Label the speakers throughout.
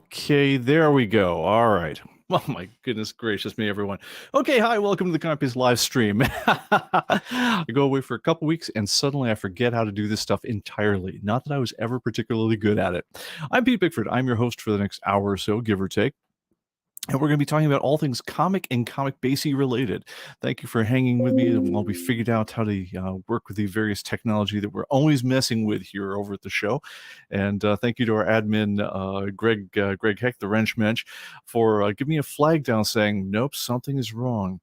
Speaker 1: Okay, there we go. All right. Oh my goodness gracious me, everyone. Okay, hi, welcome to the ComicBase live stream. I go away for a couple weeks and suddenly I forget how to do this stuff entirely. Not that I was ever particularly good at it. I'm Pete Bickford. I'm your host for the next hour or so, give or take. And we're going to be talking about all things comic and comic basey related. Thank you for hanging with me while we figured out how to work with the various technology that we're always messing with here over at the show. And thank you to our admin, Greg Heck, the wrench mensch, for giving me a flag down saying, nope, something is wrong.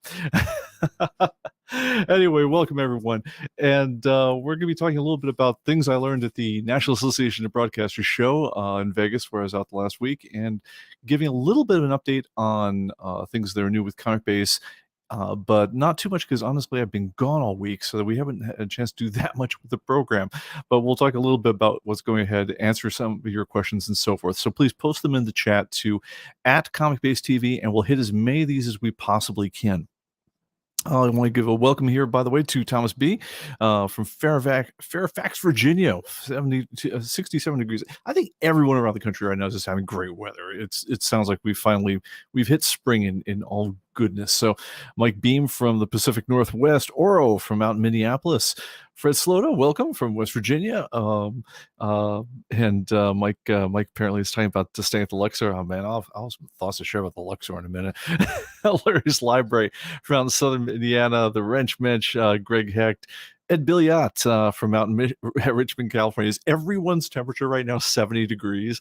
Speaker 1: Anyway, welcome everyone. And we're going to be talking a little bit about things I learned at the National Association of Broadcasters show in Vegas, where I was out the last week, and giving a little bit of an update on things that are new with ComicBase, but not too much because honestly I've been gone all week, so that we haven't had a chance to do that much with the program. But we'll talk a little bit about what's going ahead, answer some of your questions and so forth. So please post them in the chat to @ComicBaseTV, and we'll hit as many of these as we possibly can. I want to give a welcome here, by the way, to Thomas B. From Fairfax, Virginia, 67 degrees. I think everyone around the country right now is just having great weather. It sounds like we've hit spring in all goodness. So Mike Beam from the Pacific Northwest, Oro from out in Minneapolis, Fred Sloto, welcome from West Virginia. Mike apparently is talking about to stay at the Luxor. Oh man, I'll have some thoughts to share about the Luxor in a minute. Hilarious Library from out in Southern Indiana, the Wrench Mensch, Greg Hecht, Ed Billiot from out in Richmond, California. Is everyone's temperature right now 70 degrees?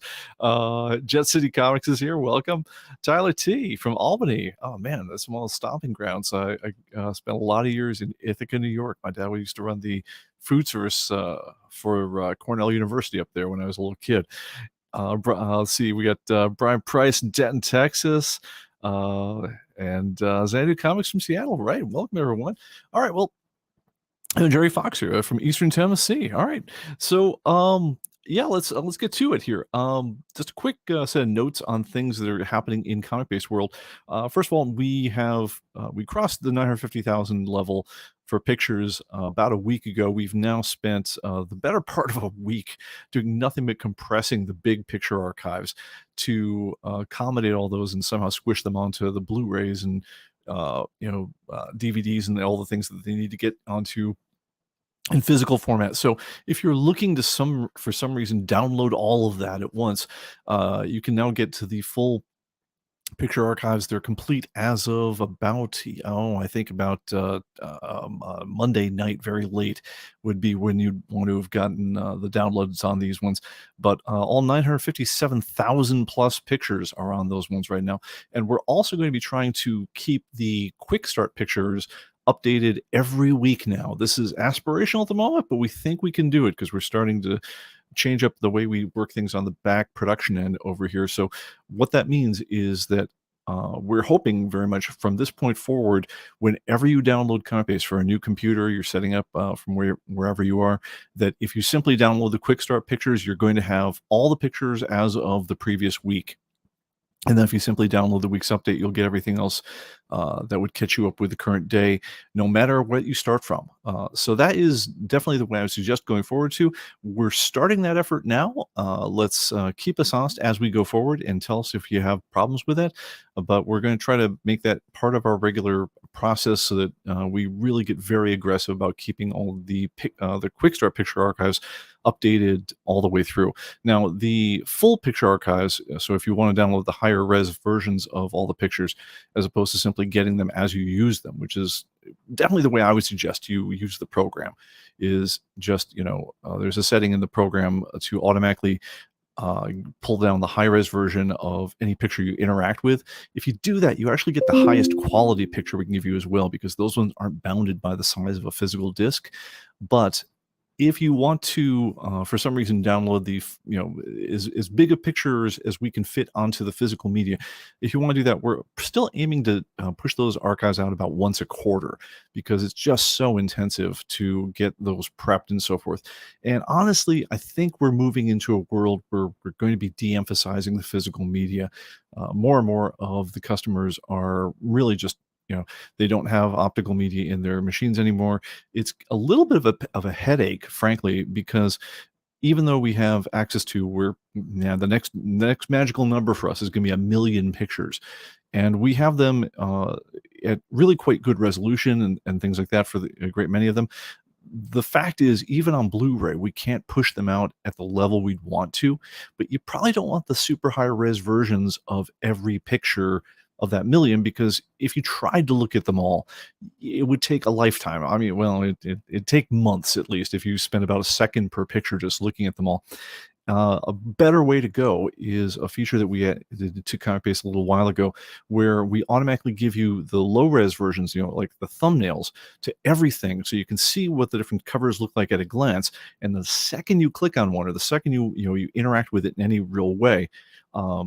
Speaker 1: Jet City Comics is here. Welcome. Tyler T. from Albany. Oh, man, that's one of the stomping grounds. I spent a lot of years in Ithaca, New York. My dad used to run the food service for Cornell University up there when I was a little kid. Let's see. We got Brian Price in Denton, Texas. And Xanadu Comics from Seattle. Right. Welcome, everyone. All right. Well, and Jerry Fox here from Eastern Tennessee. All right. So, yeah, let's get to it here. Just a quick set of notes on things that are happening in comic-based world. First of all, we crossed the 950,000 level for pictures about a week ago. We've now spent the better part of a week doing nothing but compressing the big picture archives to accommodate all those and somehow squish them onto the Blu-rays and DVDs and all the things that they need to get onto in physical format. So if you're looking to for some reason download all of that at once, you can now get to the full picture archives. They're complete as of about Monday night, very late would be when you'd want to have gotten the downloads on these ones. But all 957,000 plus pictures are on those ones right now. And we're also going to be trying to keep the quick start pictures updated every week now. This is aspirational at the moment, but we think we can do it because we're starting to change up the way we work things on the back production end over here. So what that means is that we're hoping very much from this point forward, whenever you download ComicBase for a new computer, you're setting up from wherever you are, that if you simply download the quick start pictures, you're going to have all the pictures as of the previous week. And then if you simply download the week's update, you'll get everything else that would catch you up with the current day, no matter what you start from. So that is definitely the way I would suggest going forward to. We're starting that effort now. Let's keep us honest as we go forward and tell us if you have problems with that. But we're going to try to make that part of our regular process so that we really get very aggressive about keeping all the quick start picture archives updated all the way through. Now, the full picture archives, so if you want to download the higher res versions of all the pictures, as opposed to simply getting them as you use them, which is definitely the way I would suggest you use the program, is just, there's a setting in the program to automatically pull down the high-res version of any picture you interact with. If you do that, you actually get the highest quality picture we can give you as well, because those ones aren't bounded by the size of a physical disc. But if you want to, for some reason, download the, as big a pictures as we can fit onto the physical media, if you want to do that, we're still aiming to push those archives out about once a quarter, because it's just so intensive to get those prepped and so forth. And honestly, I think we're moving into a world where we're going to be de-emphasizing the physical media. More and more of the customers are really just, they don't have optical media in their machines anymore. It's a little bit of a headache, frankly, because even though we have access to where the next magical number for us is going to be 1 million pictures, and we have them at really quite good resolution and things like that for a great many of them. The fact is, even on Blu-ray, we can't push them out at the level we'd want to, but you probably don't want the super high res versions of every picture of that million, because if you tried to look at them all, it would take a lifetime. I mean, well, it'd take months at least if you spend about a second per picture just looking at them all. A better way to go is a feature that we added to ComicBase a little while ago, where we automatically give you the low-res versions, like the thumbnails to everything, so you can see what the different covers look like at a glance. And the second you click on one, or the second you interact with it in any real way,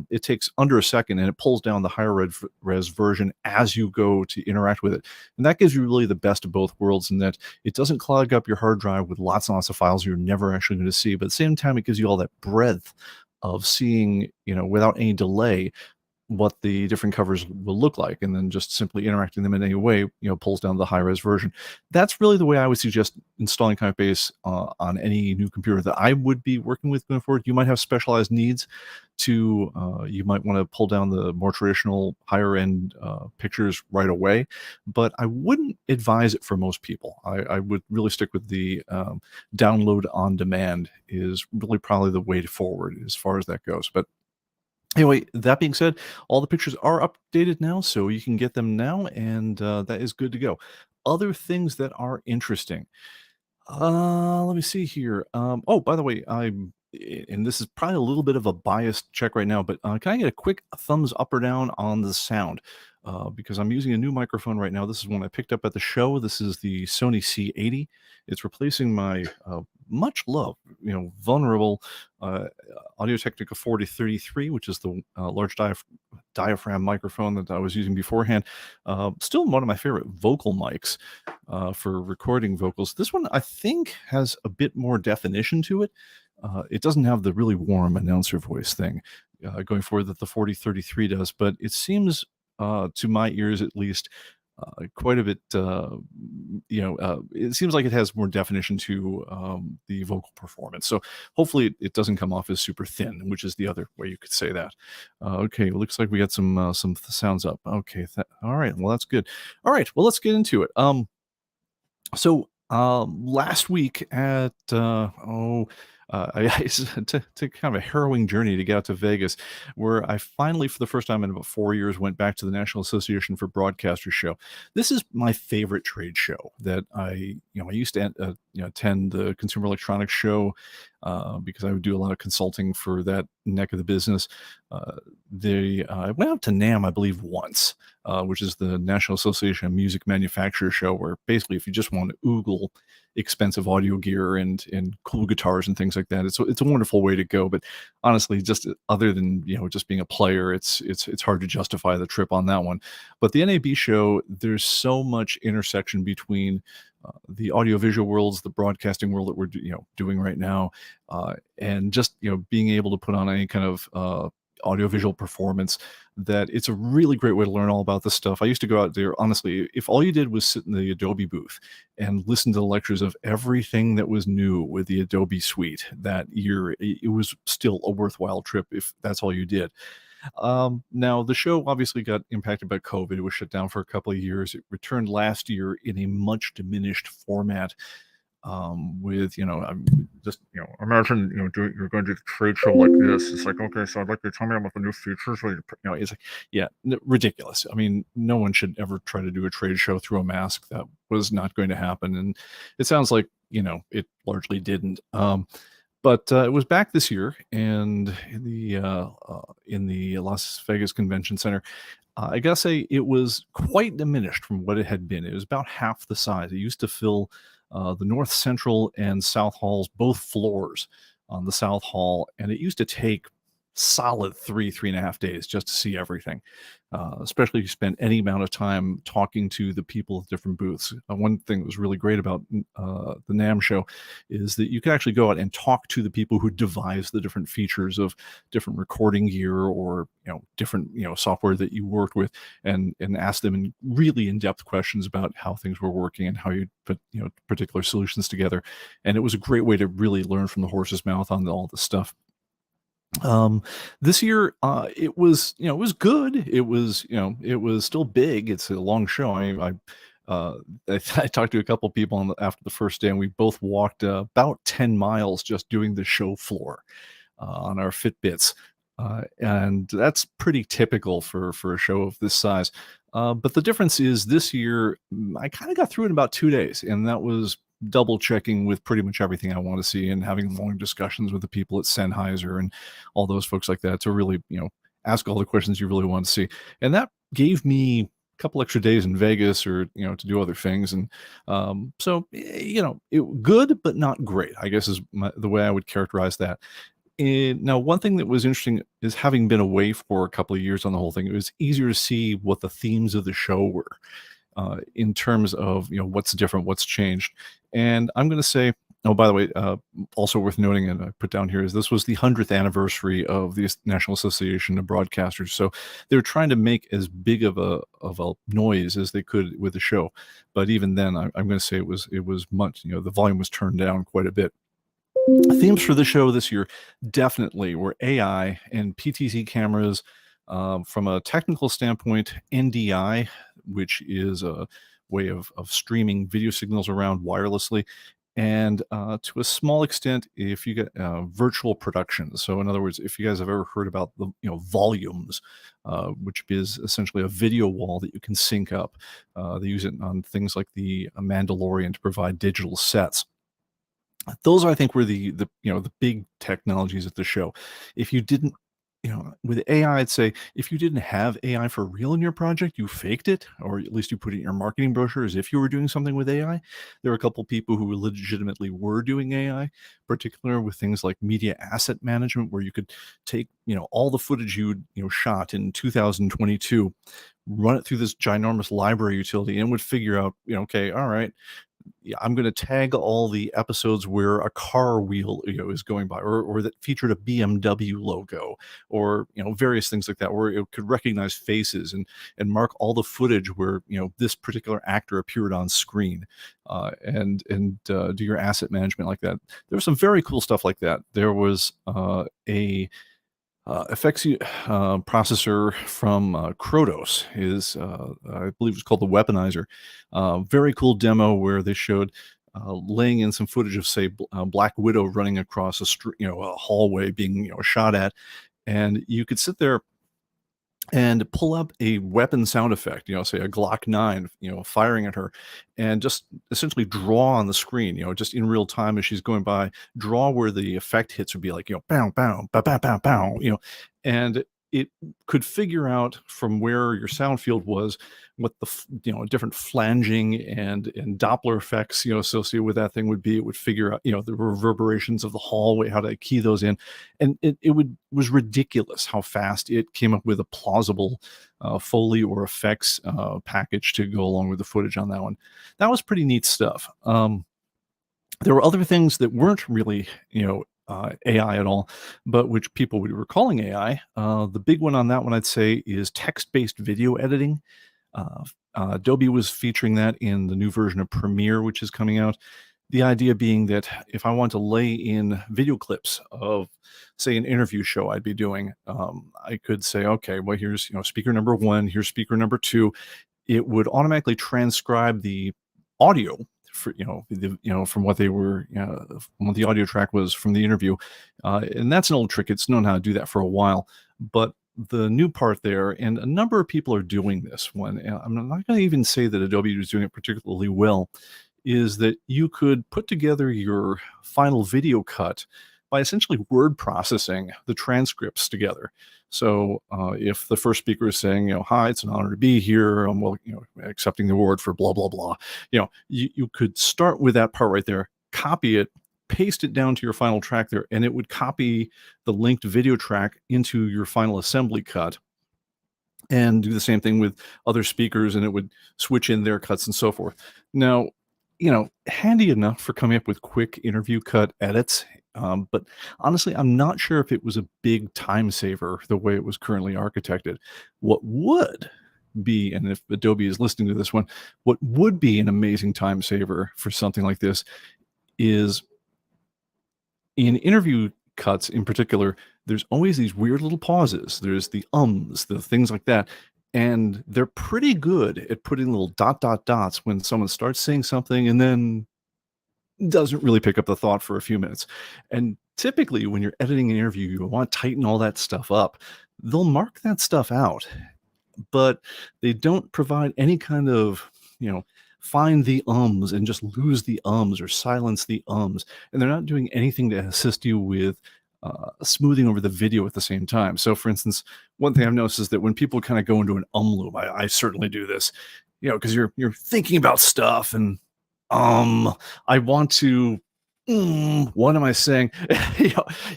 Speaker 1: it takes under a second, and it pulls down the higher res version as you go to interact with it. And that gives you really the best of both worlds, in that it doesn't clog up your hard drive with lots and lots of files you're never actually going to see, but at the same time, it gives you all that breadth of seeing, without any delay, what the different covers will look like, and then just simply interacting them in any way, pulls down the high-res version. That's really the way I would suggest installing ComicBase on any new computer that I would be working with going forward. You might have specialized needs you might want to pull down the more traditional higher-end pictures right away, but I wouldn't advise it for most people. I would really stick with the download on demand is really probably the way forward as far as that goes. But anyway, that being said, all the pictures are updated now, so you can get them now, and that is good to go. Other things that are interesting. Let me see here. Oh, by the way, and this is probably a little bit of a biased check right now, but can I get a quick thumbs up or down on the sound? Because I'm using a new microphone right now. This is one I picked up at the show. This is the Sony C80. It's replacing my much loved, vulnerable Audio-Technica 4033, which is the large diaphragm microphone that I was using beforehand. Still one of my favorite vocal mics for recording vocals. This one, I think, has a bit more definition to it. It doesn't have the really warm announcer voice thing going forward that the 4033 does, but it seems, to my ears at least, quite a bit, it seems like it has more definition to the vocal performance. So hopefully it doesn't come off as super thin, which is the other way you could say that. Okay, looks like we got some sounds up. Okay, all right, well, that's good. All right, well, let's get into it. So last week at I took kind of a harrowing journey to get out to Vegas, where I finally, for the first time in about 4 years, went back to the National Association for Broadcasters show. This is my favorite trade show that I used to attend the Consumer Electronics show because I would do a lot of consulting for that neck of the business. I went out to NAMM, I believe, once, which is the National Association of Music Manufacturers show, where basically if you just want to oogle expensive audio gear and cool guitars and things like that, it's a wonderful way to go. But honestly, just other than just being a player, it's hard to justify the trip on that one. But the NAB show, there's so much intersection between the audiovisual worlds, the broadcasting world that we're doing right now, and just being able to put on any kind of audiovisual performance, that it's a really great way to learn all about this stuff. I used to go out there, honestly, if all you did was sit in the Adobe booth and listen to the lectures of everything that was new with the Adobe suite that year, it was still a worthwhile trip if that's all you did. Now, the show obviously got impacted by COVID. It was shut down for a couple of years. It returned last year in a much diminished format, with just imagine you're going to do a trade show like this. It's like, okay, so I'd like you to tell me about the new features. It's like, yeah, ridiculous. I mean, no one should ever try to do a trade show through a mask. That was not going to happen, and it sounds like it largely didn't. But it was back this year, and in the Las Vegas Convention Center, I gotta say it was quite diminished from what it had been. It was about half the size. It used to fill the North Central and South Halls, both floors on the South Hall, and it used to take solid 3.5 days just to see everything. Especially if you spend any amount of time talking to the people at different booths. One thing that was really great about the NAMM show is that you can actually go out and talk to the people who devise the different features of different recording gear, or different software that you worked with, and ask them in really in-depth questions about how things were working and how you put particular solutions together. And it was a great way to really learn from the horse's mouth on all this stuff. This year, it was, it was good. It was, it was still big. It's a long show. Uh, I talked to a couple of people after the first day, and we both walked about 10 miles just doing the show floor on our Fitbits. And that's pretty typical for a show of this size. But the difference is this year, I kind of got through it in about 2 days, and that was double checking with pretty much everything I want to see, and having long discussions with the people at Sennheiser and all those folks like that to really, ask all the questions you really want to see. And that gave me a couple extra days in Vegas, or, to do other things. And so, good, but not great, I guess is the way I would characterize that. And now, one thing that was interesting is, having been away for a couple of years on the whole thing, it was easier to see what the themes of the show were, in terms of what's different, what's changed. And I'm going to say, oh, by the way, also worth noting, and I put down here, is this was the 100th anniversary of the National Association of Broadcasters. So they were trying to make as big of a noise as they could with the show. But even then, I'm going to say it was much, the volume was turned down quite a bit. Themes for the show this year definitely were AI and PTZ cameras. From a technical standpoint, NDI, which is a way of streaming video signals around wirelessly, and to a small extent, if you get virtual production. So in other words, if you guys have ever heard about the volumes, which is essentially a video wall that you can sync up. They use it on things like the Mandalorian to provide digital sets. Those, I think, were the big technologies at the show. If you didn't, with AI, I'd say, if you didn't have AI for real in your project, you faked it, or at least you put it in your marketing brochure as if you were doing something with AI. There were a couple people who legitimately were doing AI, particularly with things like media asset management, where you could take all the footage you shot in 2022, run it through this ginormous library utility, and would figure out, okay, all right, yeah, I'm going to tag all the episodes where a car wheel is going by, or that featured a BMW logo, or various things like that, where it could recognize faces, and mark all the footage where this particular actor appeared on screen, and do your asset management like that. There was some very cool stuff like that. There was a effects processor from Krotos, is I believe it's called the Weaponizer. Very cool demo where they showed laying in some footage of, say, Black Widow running across a street, a hallway being shot at, and you could sit there and pull up a weapon sound effect, say a Glock 9, firing at her, and just essentially draw on the screen, just in real time as she's going by, draw where the effect hits would be like, bow, bow, bow, bow, bow, bow, and it could figure out from where your sound field was what the different flanging and Doppler effects associated with that thing would be. It would figure out the reverberations of the hallway, how to key those in, and was ridiculous how fast it came up with a plausible Foley or effects package to go along with the footage on that one. That was pretty neat stuff. There were other things that weren't really AI at all, but which people were calling AI. The big one on that one, I'd say, is text-based video editing. Adobe was featuring that in the new version of Premiere, which is coming out. The idea being that if I want to lay in video clips of, say, an interview show I'd be doing, I could say, okay, well, here's speaker number 1, here's speaker number 2. It would automatically transcribe the audio for from what they were, from what the audio track was from the interview, and that's an old trick. It's known how to do that for a while, but the new part there, and a number of people are doing this one, and I'm not going to even say that Adobe was doing it particularly well, is that you could put together your final video cut by essentially word processing the transcripts together. So if the first speaker is saying, hi, it's an honor to be here, I'm accepting the award for blah, blah, blah, you could start with that part right there, copy it, paste it down to your final track there, and it would copy the linked video track into your final assembly cut, and do the same thing with other speakers, and it would switch in their cuts and so forth. Now, handy enough for coming up with quick interview cut edits, but honestly, I'm not sure if it was a big time saver the way it was currently architected. What would be, and if Adobe is listening to this one, what would be an amazing time saver for something like this is in interview cuts in particular, there's always these weird little pauses. There's the the things like that. And they're pretty good at putting little dots when someone starts saying something and then doesn't really pick up the thought for a few minutes. And typically, when you're editing an interview, you want to tighten all that stuff up. They'll mark that stuff out, but they don't provide any kind of, find the ums and just lose the ums or silence the ums. And they're not doing anything to assist you with smoothing over the video at the same time. So, for instance, one thing I've noticed is that when people kind of go into an loop, I certainly do this, because you're thinking about stuff and I want to. What am I saying?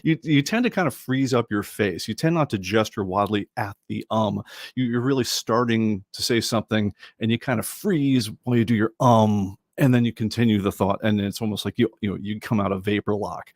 Speaker 1: You tend to kind of freeze up your face. You tend not to gesture wildly at the You're really starting to say something, and you kind of freeze while you do your and then you continue the thought, and it's almost like you come out of vapor lock.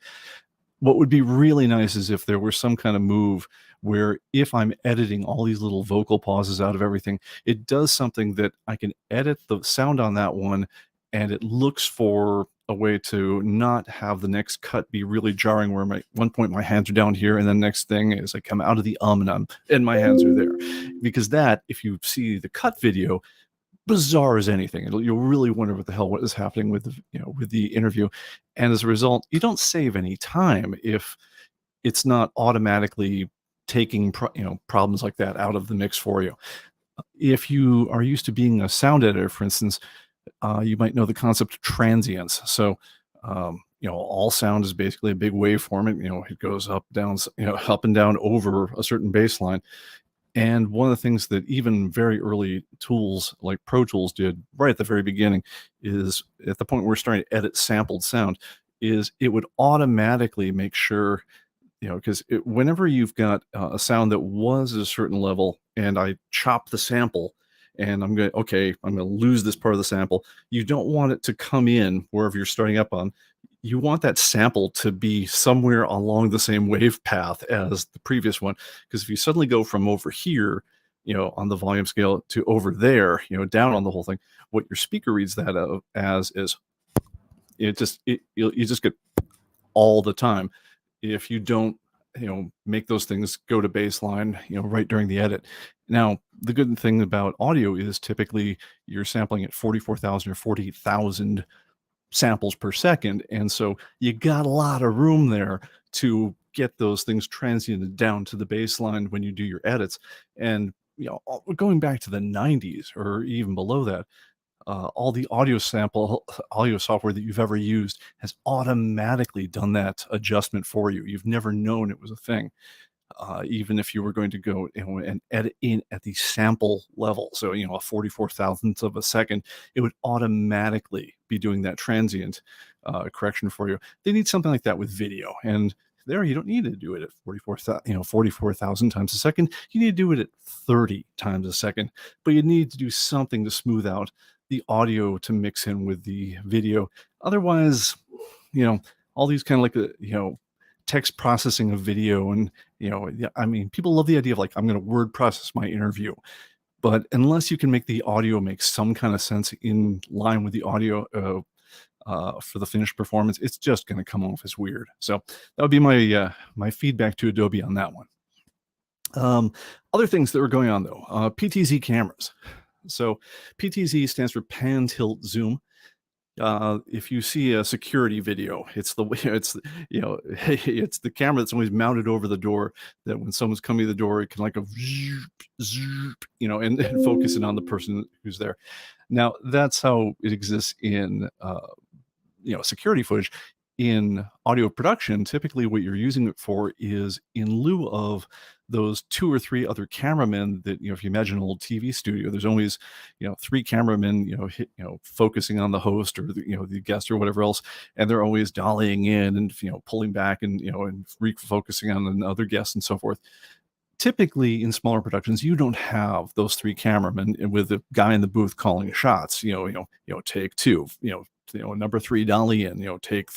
Speaker 1: What would be really nice is if there were some kind of move where if I'm editing all these little vocal pauses out of everything, it does something that I can edit the sound on that one, and it looks for a way to not have the next cut be really jarring where one point my hands are down here, and the next thing is I come out of the and my hands are there. Because that, if you see the cut video, bizarre as anything. You'll really wonder what the hell what is happening with the interview, and as a result, you don't save any time if it's not automatically taking problems like that out of the mix for you. If you are used to being a sound editor, for instance, you might know the concept of transients. So, all sound is basically a big waveform. It goes up, down, up and down over a certain baseline. And one of the things that even very early tools like Pro Tools did right at the very beginning is at the point where we're starting to edit sampled sound is it would automatically make sure, because whenever you've got a sound that was at a certain level and I chop the sample and I'm going to lose this part of the sample, you don't want it to come in wherever you're starting up on. You want that sample to be somewhere along the same wave path as the previous one. Because if you suddenly go from over here, on the volume scale to over there, down on the whole thing, what your speaker reads that as is you just get all the time. If you don't, make those things go to baseline, right during the edit. Now, the good thing about audio is typically you're sampling at 44,000 or 48,000 samples per second, and so you got a lot of room there to get those things transiented down to the baseline when you do your edits. And going back to the 90s or even below that, all the audio software that you've ever used has automatically done that adjustment for you. You've never known it was a thing. Even if you were going to go and edit in at the sample level, so a 44,000th of a second, it would automatically be doing that transient correction for you. They need something like that with video, and there you don't need to do it at 44,000 times a second. You need to do it at 30 times a second, but you need to do something to smooth out the audio to mix in with the video. Otherwise, all these kind of like text processing of video, and people love the idea of like, I'm going to word process my interview, but unless you can make the audio make some kind of sense in line with the audio for the finished performance, it's just going to come off as weird. So that would be my feedback to Adobe on that one. Other things that were going on though, PTZ cameras. So PTZ stands for pan, tilt, zoom. If you see a security video, it's the camera that's always mounted over the door, that when someone's coming to the door, it can like and focus in on the person who's there. Now that's how it exists in security footage. In audio production, typically what you're using it for is in lieu of those 2 or 3 other cameramen that, if you imagine an old TV studio, there's always, 3 cameramen, focusing on the host or the guest or whatever else, and they're always dollying in and, pulling back and, and refocusing on another guest and so forth. Typically in smaller productions, you don't have those 3 cameramen and with the guy in the booth calling shots, take 2, number 3 dolly in, take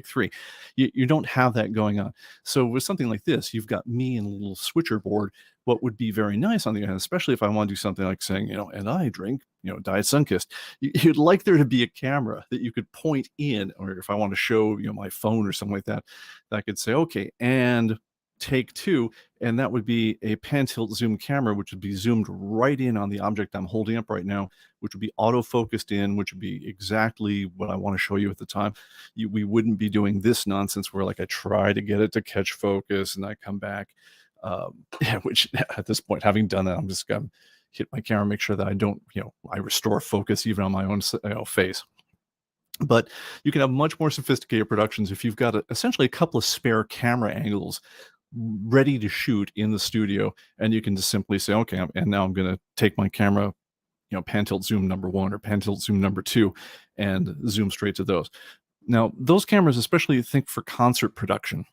Speaker 1: 3. You don't have that going on. So with something like this, you've got me and a little switcher board. What would be very nice on the other hand, especially if I want to do something like saying, and I drink, Diet Sunkist, you'd like there to be a camera that you could point in, or if I want to show, my phone or something like that, that I could say, okay, and take 2, and that would be a pan tilt zoom camera, which would be zoomed right in on the object I'm holding up right now, which would be auto focused in, which would be exactly what I want to show you at the time. We wouldn't be doing this nonsense where like I try to get it to catch focus and I come back, which at this point, having done that, I'm just gonna hit my camera, make sure that I don't, I restore focus even on my own face. But you can have much more sophisticated productions if you've got essentially a couple of spare camera angles ready to shoot in the studio, and you can just simply say, okay, and now I'm going to take my camera, pan tilt zoom number 1 or pan tilt zoom number 2, and zoom straight to those. Now, those cameras, especially think for concert production,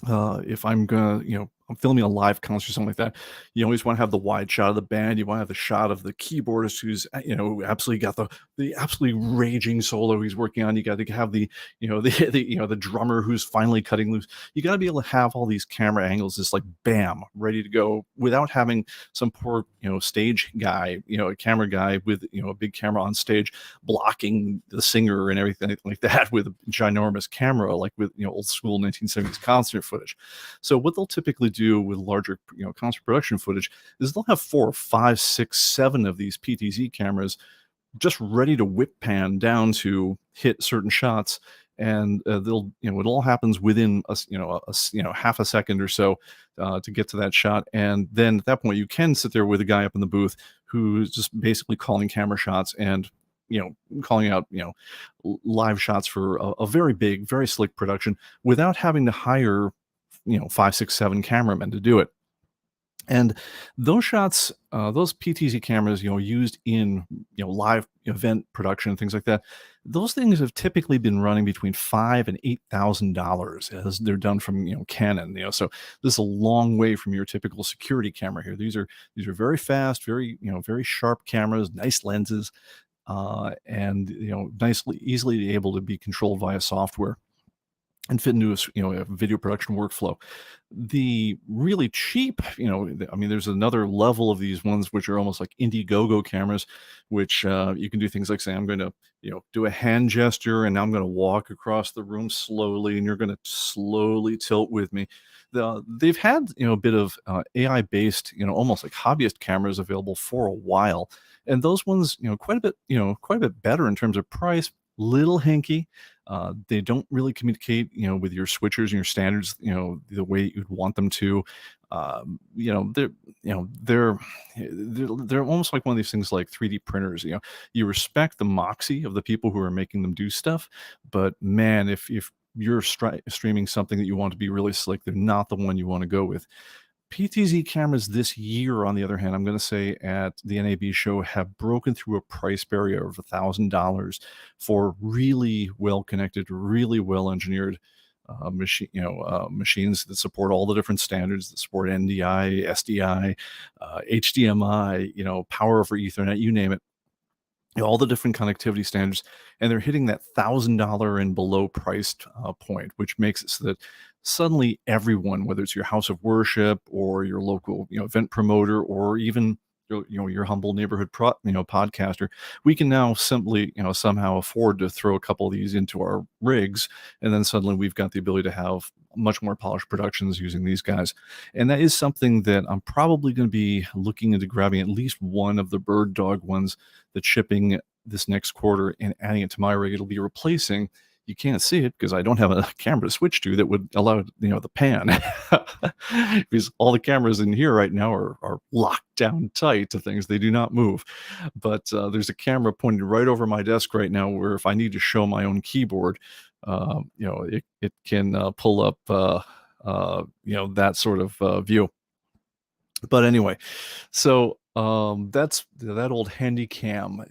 Speaker 1: if I'm gonna, I'm filming a live concert or something like that, you always want to have the wide shot of the band. You want to have the shot of the keyboardist who's, absolutely got the absolutely raging solo he's working on. You got to have the, the drummer who's finally cutting loose. You got to be able to have all these camera angles just like bam, ready to go without having some poor, stage guy, a camera guy with, a big camera on stage blocking the singer and everything like that with a ginormous camera, like with, old school 1970s concert footage. So what they'll typically do with larger, concert production footage is they'll have 4, 5, 6, 7 of these PTZ cameras just ready to whip pan down to hit certain shots, and they'll, it all happens within half a second or so to get to that shot, and then at that point you can sit there with a guy up in the booth who's just basically calling camera shots and calling out, live shots for a very big, very slick production without having to hire 5, 6, 7 cameramen to do it. And those shots, those PTZ cameras, used in, live event production and things like that, those things have typically been running between $5,000 and $8,000 as they're done from, Canon. So this is a long way from your typical security camera here. These are very fast, very, very sharp cameras, nice lenses, and nicely, easily able to be controlled via software and fit into a video production workflow. The really cheap, there's another level of these ones which are almost like Indiegogo cameras, which you can do things like say, I'm going to, do a hand gesture, and now I'm going to walk across the room slowly, and you're going to slowly tilt with me. They've had, a bit of AI-based, almost like hobbyist cameras available for a while, and those ones, quite a bit better in terms of price. Little hinky. They don't really communicate, with your switchers and your standards, the way you'd want them to. They're almost like one of these things like 3D printers. You respect the moxie of the people who are making them do stuff, but man, if you're streaming something that you want to be really slick, they're not the one you want to go with. PTZ cameras this year, on the other hand, I'm going to say at the NAB show, have broken through a price barrier of $1,000 for really well-connected, really well-engineered machines that support all the different standards, that support NDI, SDI, HDMI, power over Ethernet, you name it. All the different connectivity standards, and they're hitting that $1,000 and below priced point, which makes it so that suddenly everyone, whether it's your house of worship or your local event promoter or even your humble neighborhood podcaster, we can now simply somehow afford to throw a couple of these into our rigs, and then suddenly we've got the ability to have much more polished productions using these guys. And that is something that I'm probably going to be looking into grabbing at least one of the Bird Dog ones that's shipping this next quarter and adding it to my rig. It'll be replacing, you can't see it because I don't have a camera to switch to that would allow the pan, because all the cameras in here right now are locked down tight to things. They do not move. But there's a camera pointed right over my desk right now where if I need to show my own keyboard, it can pull up that sort of view. But anyway, so that's that old handy cam,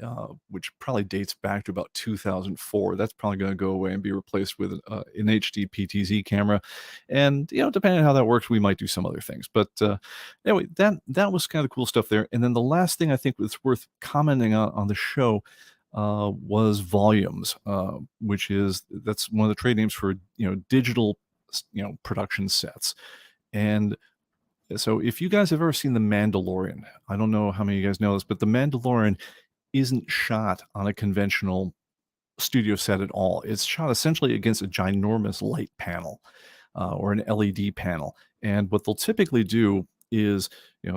Speaker 1: which probably dates back to about 2004. That's probably going to go away and be replaced with an HD PTZ camera. And depending on how that works, we might do some other things. But anyway, that was kind of cool stuff there. And then the last thing I think that's worth commenting on the show was volumes, that's one of the trade names for digital production sets. And so if you guys have ever seen The Mandalorian, I don't know how many of you guys know this, but The Mandalorian isn't shot on a conventional studio set at all. It's shot essentially against a ginormous light panel or an LED panel. And what they'll typically do is,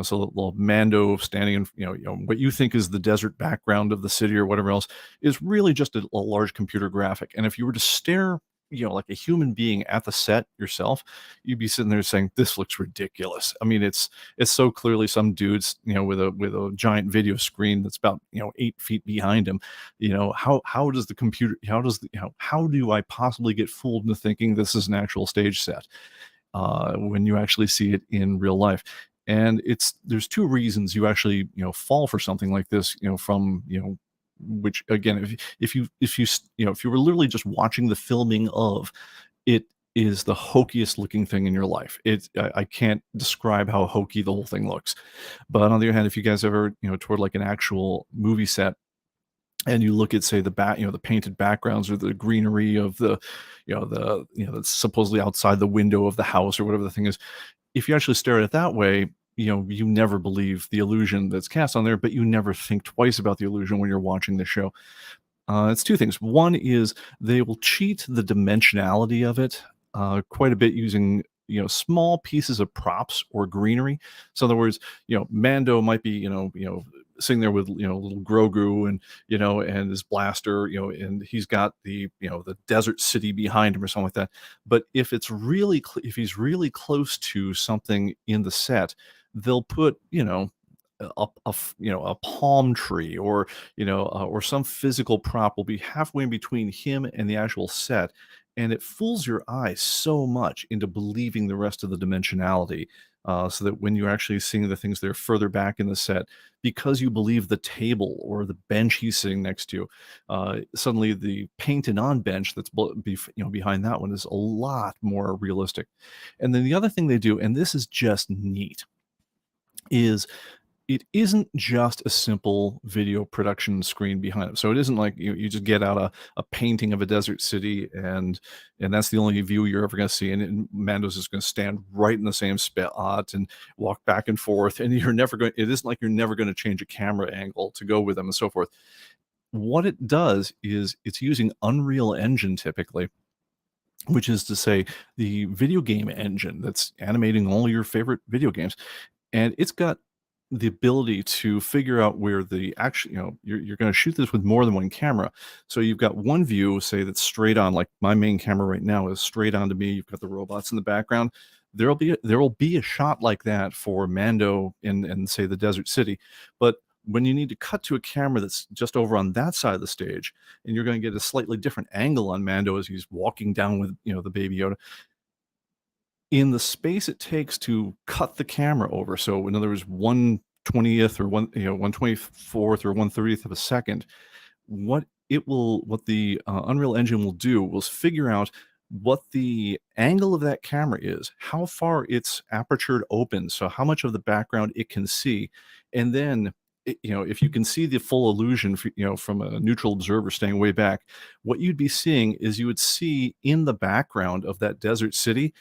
Speaker 1: so the Mando standing in, what you think is the desert background of the city or whatever else is really just a large computer graphic. And if you were to stare, like a human being at the set yourself, you'd be sitting there saying, "This looks ridiculous." I mean, it's so clearly some dudes, with a giant video screen that's about 8 feet behind him. How does the computer? How do I possibly get fooled into thinking this is an actual stage set when you actually see it in real life? And there's two reasons you actually fall for something like this. From which again, if you were literally just watching the filming of it, is the hokiest looking thing in your life. I can't describe how hokey the whole thing looks. But on the other hand, if you guys ever toured like an actual movie set and you look at, say, the painted backgrounds or the greenery of that's supposedly outside the window of the house or whatever the thing is, if you actually stare at it that way, you never believe the illusion that's cast on there, but you never think twice about the illusion when you're watching the show. It's two things. One is they will cheat the dimensionality of it quite a bit using small pieces of props or greenery. So in other words, Mando might be sitting there with little Grogu and his blaster, and he's got the desert city behind him or something like that. But if it's really if he's really close to something in the set, they'll put a palm tree or some physical prop will be halfway in between him and the actual set, and it fools your eyes so much into believing the rest of the dimensionality, so that when you're actually seeing the things that are further back in the set, because you believe the table or the bench he's sitting next to, suddenly the painted on bench that's behind that one is a lot more realistic. And then the other thing they do, and this is just neat, is it isn't just a simple video production screen behind it. So it isn't like you just get out a painting of a desert city and that's the only view you're ever going to see. And Mando's just going to stand right in the same spot and walk back and forth. And it isn't like you're never going to change a camera angle to go with them and so forth. What it does is it's using Unreal Engine typically, which is to say the video game engine that's animating all your favorite video games. And it's got the ability to figure out where the actual, you're going to shoot this with more than one camera. So you've got one view, say, that's straight on, like my main camera right now is straight on to me. You've got the robots in the background. There will be a shot like that for Mando in say the desert city. But when you need to cut to a camera that's just over on that side of the stage, and you're going to get a slightly different angle on Mando as he's walking down with the Baby Yoda, in the space it takes to cut the camera over. So in other words, 1/20th or 1/24th or 1/30th of a second, what the Unreal Engine will do is figure out what the angle of that camera is, how far it's apertured open, so how much of the background it can see, and then if you can see the full illusion, from a neutral observer staying way back, what you'd be seeing is you would see in the background of that desert city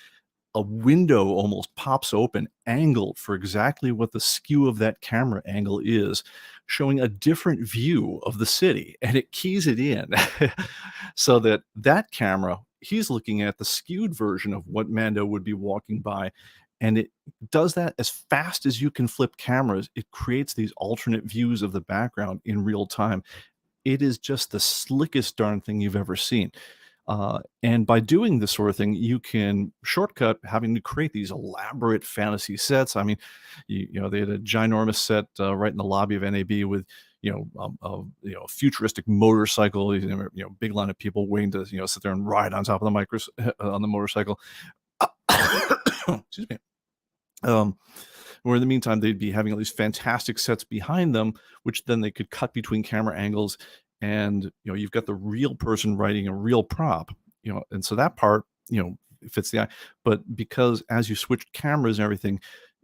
Speaker 1: a window almost pops open, angled for exactly what the skew of that camera angle is, showing a different view of the city, and it keys it in so that camera, he's looking at the skewed version of what Mando would be walking by, and it does that as fast as you can flip cameras. It creates these alternate views of the background in real time. It is just the slickest darn thing you've ever seen. And by doing this sort of thing, you can shortcut having to create these elaborate fantasy sets. I mean, they had a ginormous set right in the lobby of NAB with a futuristic motorcycle. Big line of people waiting to sit there and ride on top of the on the motorcycle. Excuse me. Or in the meantime, they'd be having all these fantastic sets behind them, which then they could cut between camera angles, and you've got the real person writing a real prop, and so that part, fits the eye. But because as you switch cameras and everything,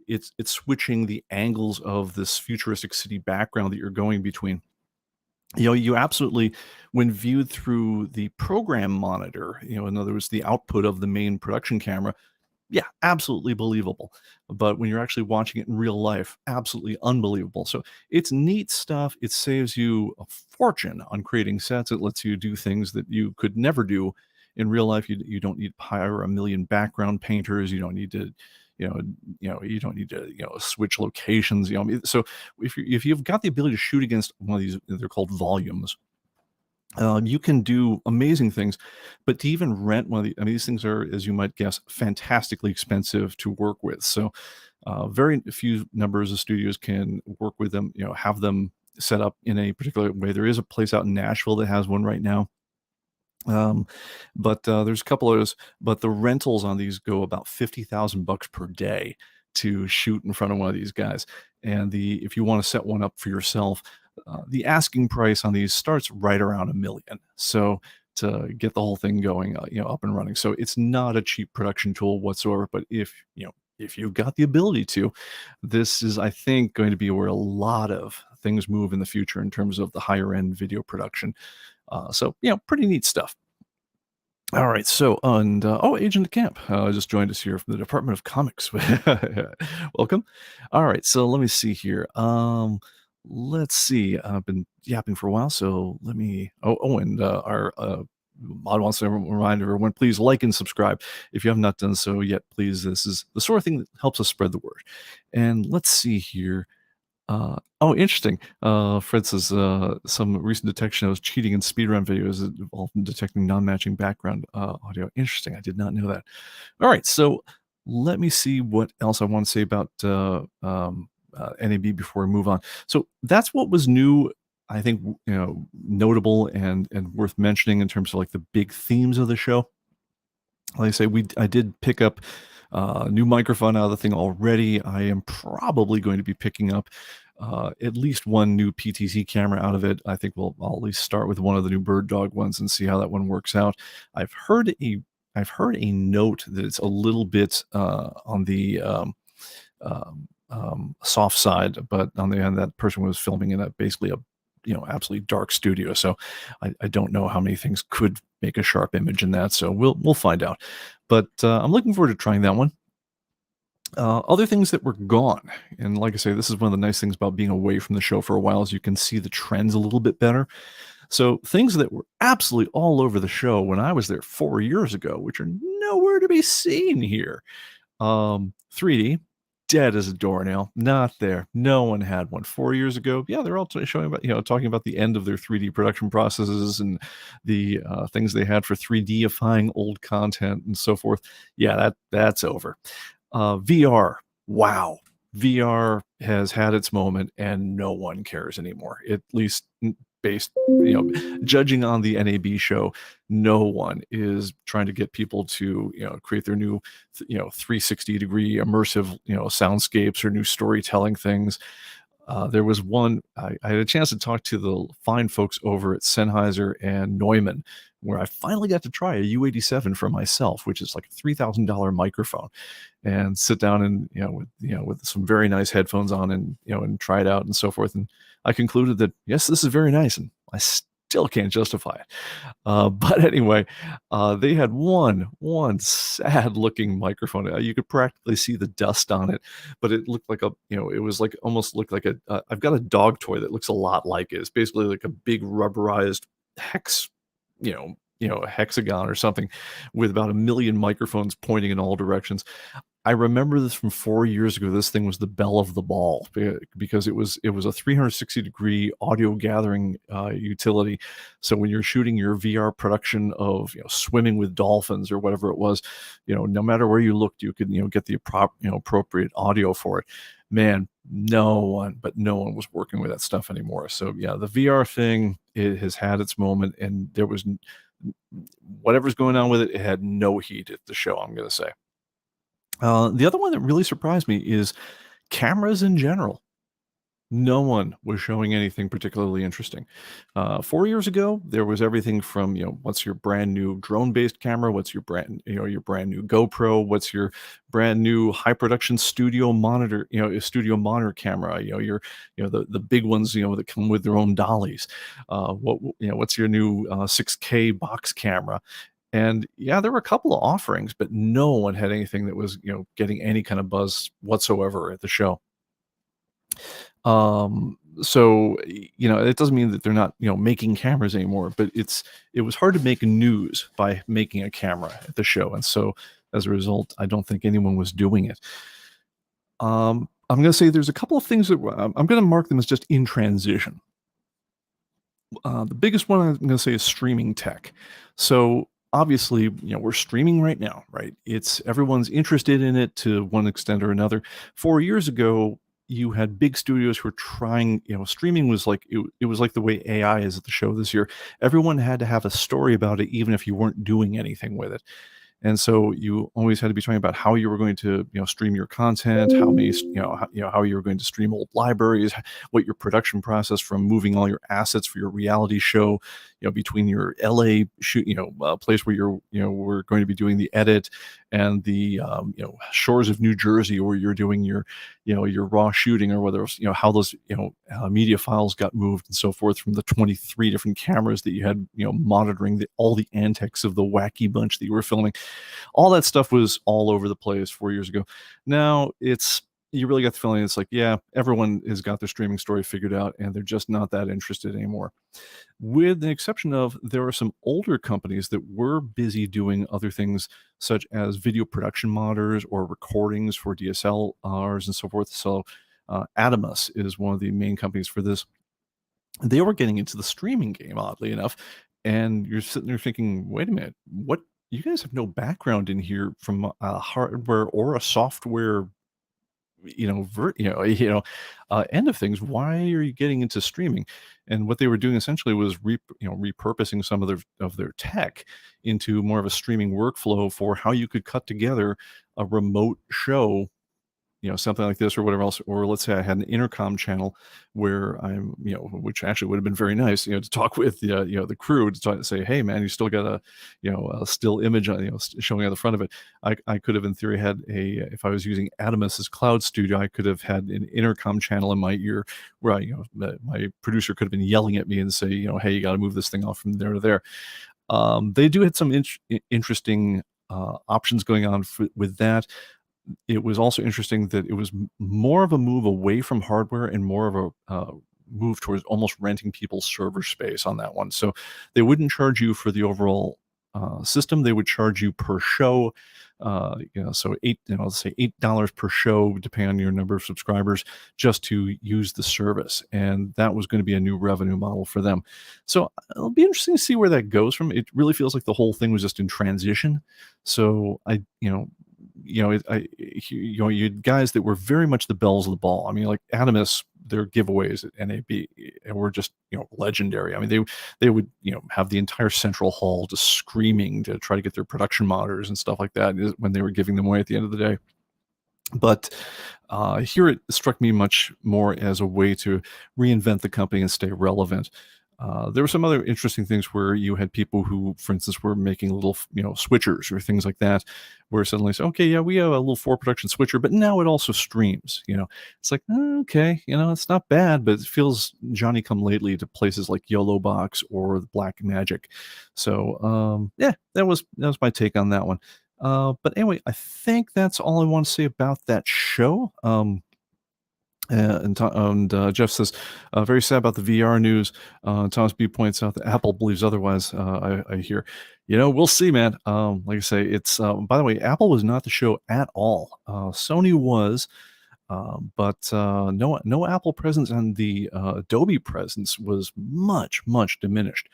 Speaker 1: it's switching the angles of this futuristic city background that you're going between. You absolutely, when viewed through the program monitor, in other words, the output of the main production camera, yeah, absolutely believable. But when you're actually watching it in real life, absolutely unbelievable. So it's neat stuff. It saves you a fortune on creating sets. It lets you do things that you could never do in real life. You don't need to hire a million background painters. You don't need to, you don't need to, switch locations. So if you've got the ability to shoot against one of these, they're called volumes. You can do amazing things, but to even rent one of these things are, as you might guess, fantastically expensive to work with. So, very few numbers of studios can work with them, have them set up in a particular way. There is a place out in Nashville that has one right now. Um, but there's a couple others, but the rentals on these go about $50,000 per day to shoot in front of one of these guys. And if you want to set one up for yourself, the asking price on these starts right around $1 million. So to get the whole thing going, up and running. So it's not a cheap production tool whatsoever. But if you've got the ability to, this is, I think, going to be where a lot of things move in the future in terms of the higher end video production. So, pretty neat stuff. All right. So, and Agent Camp just joined us here from the Department of Comics. Welcome. All right. So, let me see here. Let's see. I've been yapping for a while, so let me. And our mod wants to remind everyone, please like and subscribe if you have not done so yet. Please, this is the sort of thing that helps us spread the word. And let's see here. Interesting. Fred says some recent detection of cheating in speedrun videos involved in detecting non-matching background audio. Interesting. I did not know that. All right, so let me see what else I want to say about NAB before we move on. So that's what was new. I think notable and worth mentioning in terms of like the big themes of the show. Like I say, I did pick up a new microphone out of the thing already. I am probably going to be picking up at least one new PTZ camera out of it. I think I'll at least start with one of the new Bird Dog ones and see how that one works out. I've heard a note that it's a little bit on the soft side, but on the end, that person was filming in basically a absolutely dark studio. So I don't know how many things could make a sharp image in that. So we'll find out. But I'm looking forward to trying that one. Other things that were gone, and like I say, this is one of the nice things about being away from the show for a while, is you can see the trends a little bit better. So things that were absolutely all over the show when I was there 4 years ago, which are nowhere to be seen here. 3D, dead as a doornail, not there. No one had one 4 years ago. Yeah, they're all showing about, talking about the end of their 3D production processes and the things they had for 3Difying old content and so forth. Yeah, that's over. VR, wow. VR has had its moment and no one cares anymore. At least based, judging on the NAB show, no one is trying to get people to, create their new, 360-degree immersive, soundscapes or new storytelling things. There was one, I had a chance to talk to the fine folks over at Sennheiser and Neumann, where I finally got to try a U87 for myself, which is like a $3,000 microphone, and sit down and, with some very nice headphones on and, and try it out and so forth. And I concluded that, yes, this is very nice. And I still can't justify it. But anyway, they had one sad looking microphone. You could practically see the dust on it, but it looked like it was like almost looked like I've got a dog toy that looks a lot like it. It's basically like a big rubberized hex, a hexagon or something with about 1 million microphones pointing in all directions. I remember this from 4 years ago. This thing was the belle of the ball because it was a 360-degree audio gathering utility. So when you're shooting your VR production of swimming with dolphins or whatever it was, no matter where you looked, you could get the appropriate audio for it. Man, no one was working with that stuff anymore. So yeah, the VR thing, it has had its moment, and there was whatever's going on with it. It had no heat at the show, I'm going to say. The other one that really surprised me is cameras in general. No one was showing anything particularly interesting. 4 years ago, there was everything from, what's your brand new drone-based camera? What's your brand new GoPro? What's your brand new high production studio monitor, studio monitor camera? The big ones, that come with their own dollies. What's your new 6K box camera? And yeah, there were a couple of offerings, but no one had anything that was, getting any kind of buzz whatsoever at the show. So, it doesn't mean that they're not, making cameras anymore, but it was hard to make news by making a camera at the show. And so as a result, I don't think anyone was doing it. I'm going to say there's a couple of things that I'm going to mark them as just in transition. The biggest one I'm going to say is streaming tech. So obviously, we're streaming right now, right? Everyone's interested in it to one extent or another. 4 years ago, you had big studios who were trying, streaming was like, it was like the way AI is at the show this year. Everyone had to have a story about it, even if you weren't doing anything with it. And so you always had to be talking about how you were going to, stream your content, how many, how you were going to stream old libraries, what your production process from moving all your assets for your reality show, between your LA shoot, place where we're going to be doing the edit, and the, shores of New Jersey where you're doing your raw shooting, or whether it's, how those, media files got moved and so forth from the 23 different cameras that you had, monitoring all the antics of the wacky bunch that you were filming. All that stuff was all over the place 4 years ago. Now you really got the feeling it's like, yeah, everyone has got their streaming story figured out and they're just not that interested anymore. With the exception of, there are some older companies that were busy doing other things, such as video production monitors or recordings for DSLRs and so forth. So Adamus is one of the main companies for this. They were getting into the streaming game, oddly enough. And you're sitting there thinking, wait a minute, what? You guys have no background in here from a hardware or a software, end of things. Why are you getting into streaming? And what they were doing essentially was repurposing some of their tech into more of a streaming workflow for how you could cut together a remote show, something like this or whatever else. Or let's say I had an intercom channel where I'm, which actually would have been very nice, to talk with the crew to say, hey man, you still got a still image, showing on the front of it. I could have in theory had if I was using Adamus as Cloud Studio, I could have had an intercom channel in my ear where my producer could have been yelling at me and say, hey, you got to move this thing off from there to there. They do had some interesting options going on with that. It was also interesting that it was more of a move away from hardware and more of a move towards almost renting people's server space on that one. So they wouldn't charge you for the overall system; they would charge you per show. So let's say $8 per show, depending on your number of subscribers, just to use the service, and that was going to be a new revenue model for them. So it'll be interesting to see where that goes from. It really feels like the whole thing was just in transition. So you had guys that were very much the bells of the ball. I mean, like Adamus, their giveaways at NAB were just legendary. I mean, they would have the entire central hall just screaming to try to get their production monitors and stuff like that when they were giving them away at the end of the day. But here it struck me much more as a way to reinvent the company and stay relevant. There were some other interesting things where you had people who, for instance, were making little, switchers or things like that, where suddenly say, okay, yeah, we have a little 4 production switcher, but now it also streams. It's like, okay, it's not bad, but it feels Johnny come lately to places like YOLO Box or Black Magic. So yeah, that was my take on that one. But anyway, I think that's all I want to say about that show. Jeff says, very sad about the VR news. Thomas B points out that Apple believes otherwise. I hear, we'll see, man. Like I say, it's by the way, Apple was not the show at all. Sony was, but no Apple presence, and the Adobe presence was much diminished.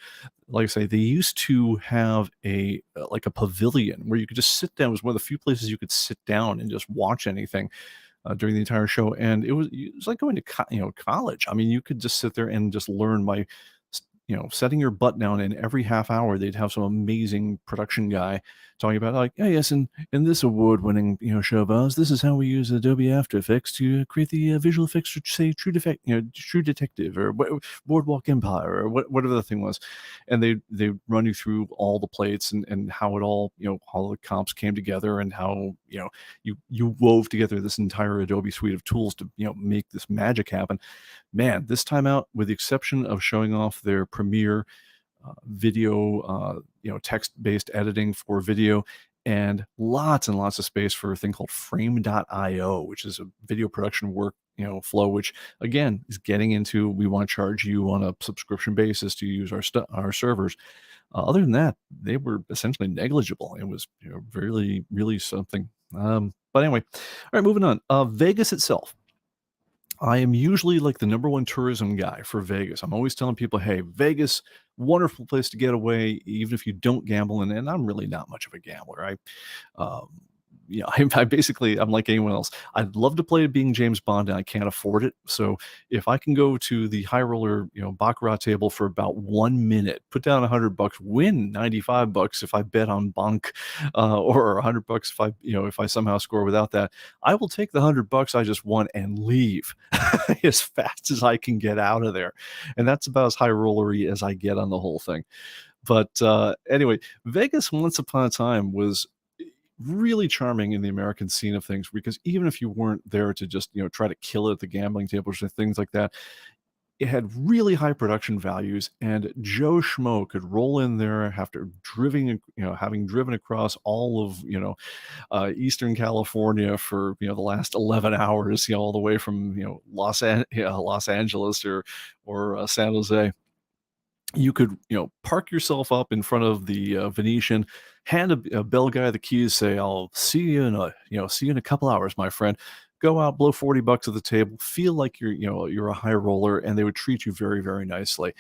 Speaker 1: Like I say, they used to have a pavilion where you could just sit down. It was one of the few places you could sit down and just watch anything during the entire show, and it was like going to college. I mean, you could just sit there and just learn by setting your butt down, and every half hour they'd have some amazing production guy talking about like, "Oh yes, in this award-winning show of ours, this is how we use Adobe After Effects to create the visual effects for, say, True Detective or Boardwalk Empire or whatever the thing was," and they run you through all the plates and how it all how the comps came together and how you wove together this entire Adobe suite of tools to make this magic happen. Man, this time out, with the exception of showing off their Premiere video, text-based editing for video, and lots of space for a thing called Frame.io, which is a video production work flow, which again is getting into, we want to charge you on a subscription basis to use our servers. Other than that, they were essentially negligible. It was really really something. But anyway, all right, moving on. Vegas itself. I am usually like the number one tourism guy for Vegas. I'm always telling people, hey, Vegas, wonderful place to get away, even if you don't gamble. And I'm really not much of a gambler. Um, I basically, I'm like anyone else. I'd love to play being James Bond, and I can't afford it. So if I can go to the high roller, baccarat table for about 1 minute, put down $100, win $95 if I bet on Bonk, or $100 if if I somehow score without that, I will take the $100 I just won and leave as fast as I can get out of there. And that's about as high rollery as I get on the whole thing. But anyway, Vegas once upon a time was really charming in the American scene of things, because even if you weren't there to just try to kill it at the gambling tables or things like that, it had really high production values, and Joe Schmo could roll in there after having driven across all of Eastern California for the last 11 hours, all the way from Los Angeles or San Jose. You could park yourself up in front of the Venetian, hand a bell guy the keys, say, "I'll see you in a couple hours, my friend." Go out, blow $40 at the table, feel like you're a high roller, and they would treat you very very nicely.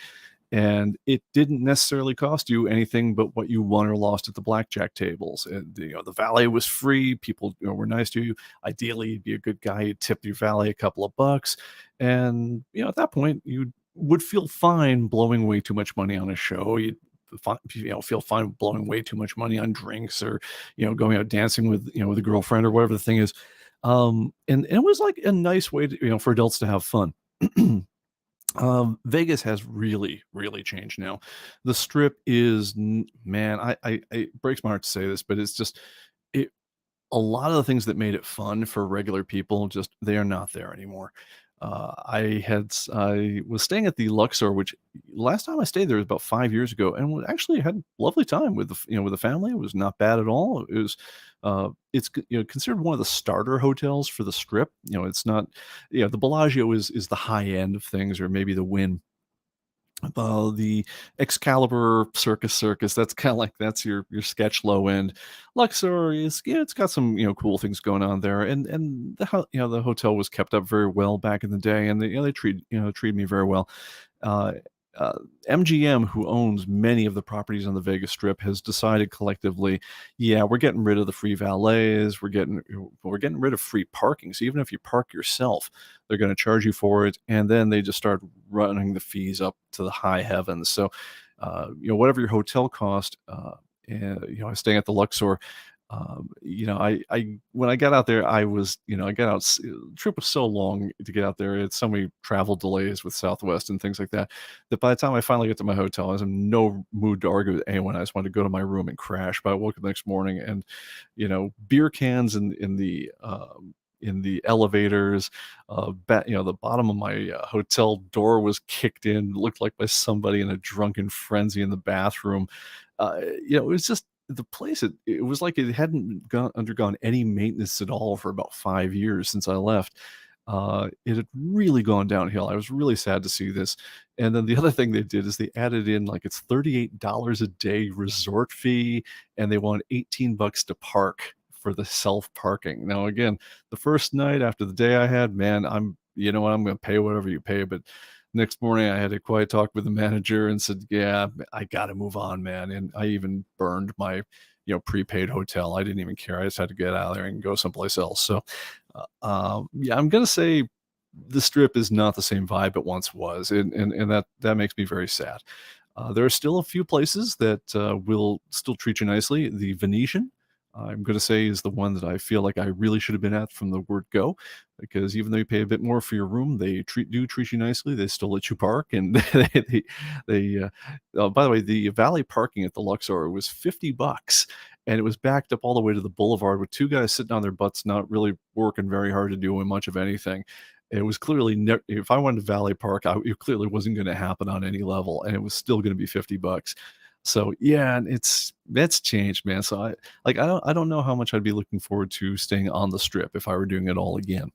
Speaker 1: And it didn't necessarily cost you anything but what you won or lost at the blackjack tables. And the valet was free. People were nice to you. Ideally, you'd be a good guy. You'd tip your valet a couple of bucks, and at that point, you would feel fine blowing way too much money on a show. You'd feel fine blowing way too much money on drinks, or going out dancing with a girlfriend or whatever the thing is. And it was like a nice way to, for adults to have fun. Vegas has really, really changed now. The Strip is, man, it breaks my heart to say this, but it's just, it, a lot of the things that made it fun for regular people, just, they are not there anymore. I was staying at the Luxor, which last time I stayed there was about 5 years ago, and actually had a lovely time with with the family. It was not bad at all. It's considered one of the starter hotels for the Strip. It's not, the Bellagio is the high end of things, or maybe the Wynn. The Excalibur Circus, that's kind of like, that's your sketch low end. Luxor is, it's got some cool things going on there, and the hotel was kept up very well back in the day, and they treated me very well. uh, uh, MGM, who owns many of the properties on the Vegas Strip, has decided collectively, yeah, we're getting rid of the free valets, we're getting rid of free parking. So even if you park yourself, they're going to charge you for it, and then they just start running the fees up to the high heavens. So, whatever your hotel cost, and staying at the Luxor, I when I got out there, I got out. The trip was so long to get out there. It's so many travel delays with Southwest and things like that, that by the time I finally get to my hotel, I was in no mood to argue with anyone. I just wanted to go to my room and crash. But I woke up the next morning, and beer cans in the elevators. The bottom of my hotel door was kicked in. Looked like by somebody in a drunken frenzy in the bathroom. It was just the place. It was like it hadn't undergone any maintenance at all for about 5 years since I left. It had really gone downhill. I was really sad to see this. And then the other thing they did is they added in, like, it's $38 a day resort fee, and they want $18 to park for the self parking. Now, again, the first night after the day I had, man, you know what, I'm going to pay whatever you pay. But next morning, I had a quiet talk with the manager and said, "Yeah, I got to move on, man." And I even burned my, prepaid hotel. I didn't even care. I just had to get out of there and go someplace else. So, yeah, I'm gonna say the Strip is not the same vibe it once was, and that makes me very sad. There are still a few places that will still treat you nicely. The Venetian, I'm going to say, is the one that I feel like I really should have been at from the word go, because even though you pay a bit more for your room, they do treat you nicely. They still let you park, and by the way, the valet parking at the Luxor was $50, and it was backed up all the way to the boulevard with two guys sitting on their butts, not really working very hard to do much of anything. It was clearly if I wanted to valet park, it clearly wasn't going to happen on any level, and it was still going to be $50. So yeah, and that's changed, man. So I don't know how much I'd be looking forward to staying on the Strip if I were doing it all again.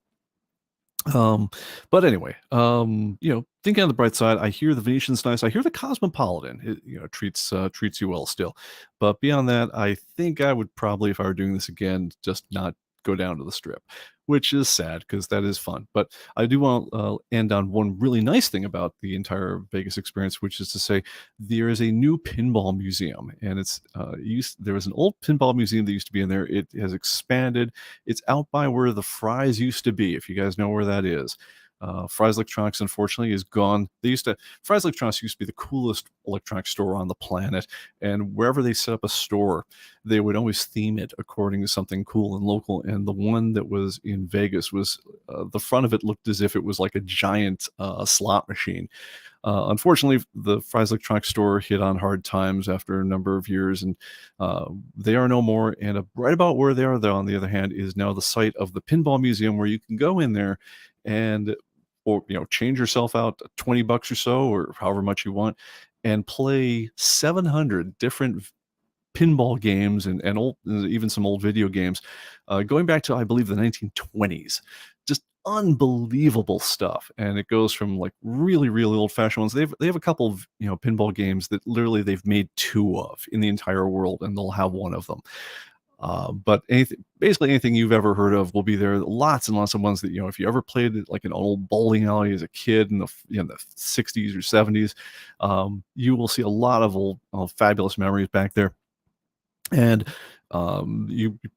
Speaker 1: Um, but anyway, thinking on the bright side, I hear the Venetian's nice. I hear the Cosmopolitan, treats you well still. But beyond that, I think I would probably, if I were doing this again, just not go down to the Strip, which is sad because that is fun. But I do want to end on one really nice thing about the entire Vegas experience, which is to say there is a new pinball museum, and there was an old pinball museum that used to be in there. It has expanded. It's out by where the Fry's used to be, if you guys know where that is. Fry's Electronics, unfortunately, is gone. Fry's Electronics used to be the coolest electronics store on the planet, and wherever they set up a store, they would always theme it according to something cool and local. And the one that was in Vegas was the front of it looked as if it was like a giant slot machine. Unfortunately, the Fry's Electronics store hit on hard times after a number of years, and they are no more. And right about where they are, though, on the other hand, is now the site of the Pinball Museum, where you can go in there and change yourself out $20 or so, or however much you want, and play 700 different pinball games and even some old video games, going back to, I believe, the 1920s. Just unbelievable stuff, and it goes from like really, really old-fashioned ones. They have a couple of pinball games that literally they've made two of in the entire world, and they'll have one of them. But basically anything you've ever heard of will be there. Lots and lots of ones that, if you ever played it like an old bowling alley as a kid in the 60s or 70s, you will see a lot of old fabulous memories back there. And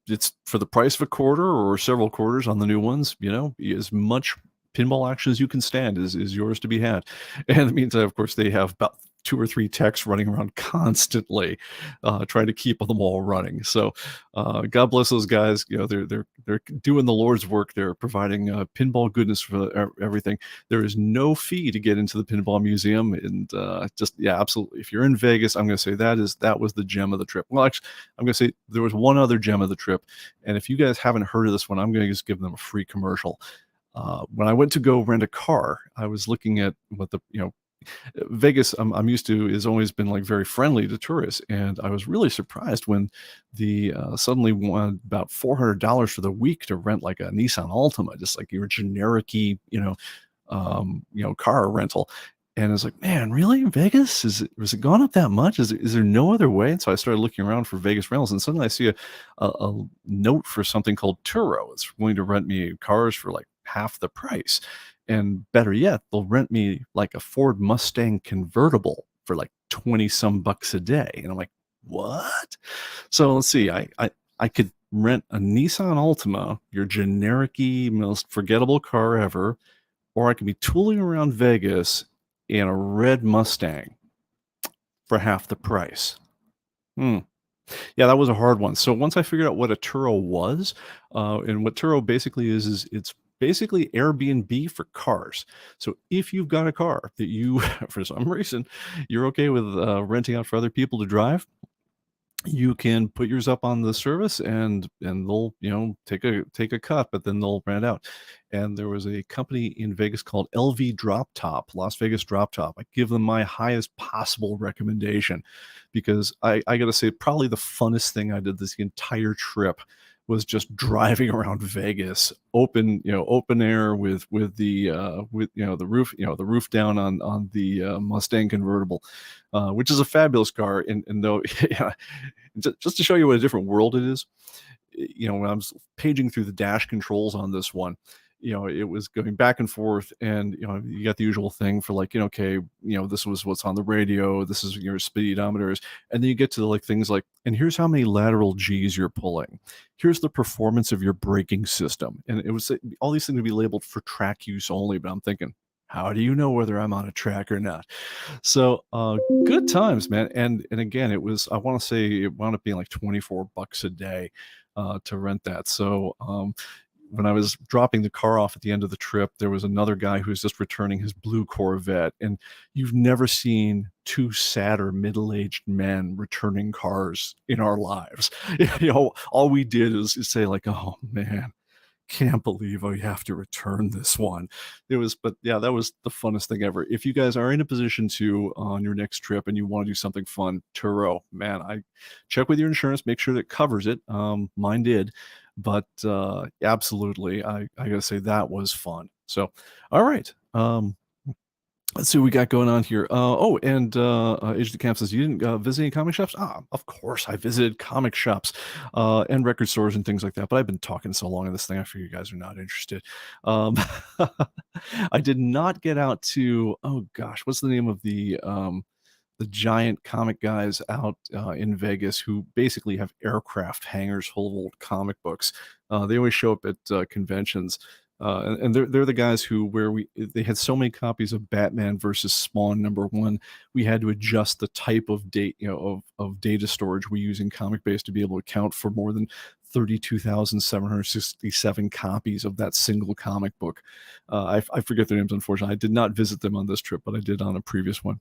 Speaker 1: it's for the price of a quarter or several quarters on the new ones. As much pinball action as you can stand is yours to be had. And in the meantime, of course, they have about 2 or 3 techs running around constantly, trying to keep them all running. So God bless those guys. They're doing the Lord's work. They're providing pinball goodness for everything. There is no fee to get into the Pinball Museum, and absolutely. If you're in Vegas, I'm going to say that was the gem of the trip. Well, actually, I'm going to say there was one other gem of the trip, and if you guys haven't heard of this one, I'm going to just give them a free commercial. When I went to go rent a car, I was looking at what Vegas, I'm used to, has always been like very friendly to tourists, and I was really surprised when the suddenly wanted about $400 for the week to rent like a Nissan Altima, just like your generic-y, car rental. And I was like, man, really? Vegas? Was it gone up that much? Is there no other way? And so I started looking around for Vegas rentals, and suddenly I see a note for something called Turo. It's willing to rent me cars for like half the price. And better yet, they'll rent me like a Ford Mustang convertible for like 20 some bucks a day. And I'm like, what? So let's see. I could rent a Nissan Altima, your generic-y, most forgettable car ever, or I could be tooling around Vegas in a red Mustang for half the price. Yeah, that was a hard one. So once I figured out what a Turo was, and what Turo basically is it's basically Airbnb for cars. So if you've got a car that you, for some reason, you're okay with renting out for other people to drive, you can put yours up on the service, and they'll take a cut, but then they'll rent out. And there was a company in Vegas called LV Drop Top, Las Vegas Drop Top. I give them my highest possible recommendation, because I got to say, probably the funnest thing I did this entire trip was just driving around Vegas, open air with the roof down on the Mustang convertible, which is a fabulous car. And though, yeah, just to show you what a different world it is, when I was paging through the dash controls on this one, it was going back and forth, and you got the usual thing for like, okay, this was what's on the radio, this is your speedometers, and then you get to like things like, and here's how many lateral G's you're pulling, here's the performance of your braking system, and it was all these things to be labeled for track use only. But I'm thinking, How do you know whether I'm on a track or not? So, good times, man. And again, it was, I want to say it wound up being like 24 bucks a day to rent that. So, when I was dropping the car off at the end of the trip, there was another guy who was just returning his blue Corvette. And you've never seen two sadder middle-aged men returning cars in our lives. All we did is say like, oh man, can't believe I have to return this one. But yeah, that was the funnest thing ever. If you guys are in a position to on your next trip and you want to do something fun, Turo, man, I check with your insurance, make sure that it covers it. Mine did, but absolutely, I gotta say that was fun. So, all right. Let's see what we got going on here. And Age of the Camp says, you didn't visit any comic shops? Ah, of course, I visited comic shops and record stores and things like that. But I've been talking so long on this thing, I figure you guys are not interested. I did not get out to, oh gosh, what's the name of the giant comic guys out in Vegas who basically have aircraft hangars full of old comic books. They always show up at conventions. And they're the guys who they had so many copies of Batman versus Spawn #1, we had to adjust the type of of data storage we use in ComicBase to be able to account for more than 32,767 copies of that single comic book. I forget their names, unfortunately. I did not visit them on this trip, but I did on a previous one.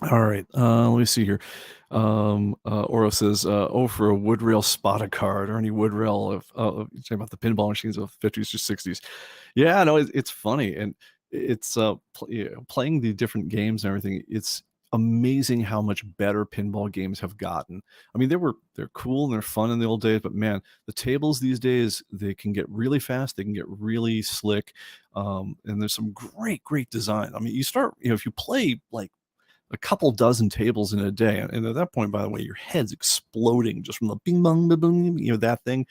Speaker 1: All right, let me see here. Oro says, "Oh, for a wood rail spot card or any wood rail you're talking about the pinball machines of 50s or 60s." Yeah, no, it's funny, and it's playing the different games and everything. It's amazing how much better pinball games have gotten. I mean, they're cool and they're fun in the old days, but man, the tables these days, they can get really fast, they can get really slick, and there's some great design. I mean, if you play like a couple dozen tables in a day. And at that point, by the way, your head's exploding just from the bing bong, bing, bong, that thing.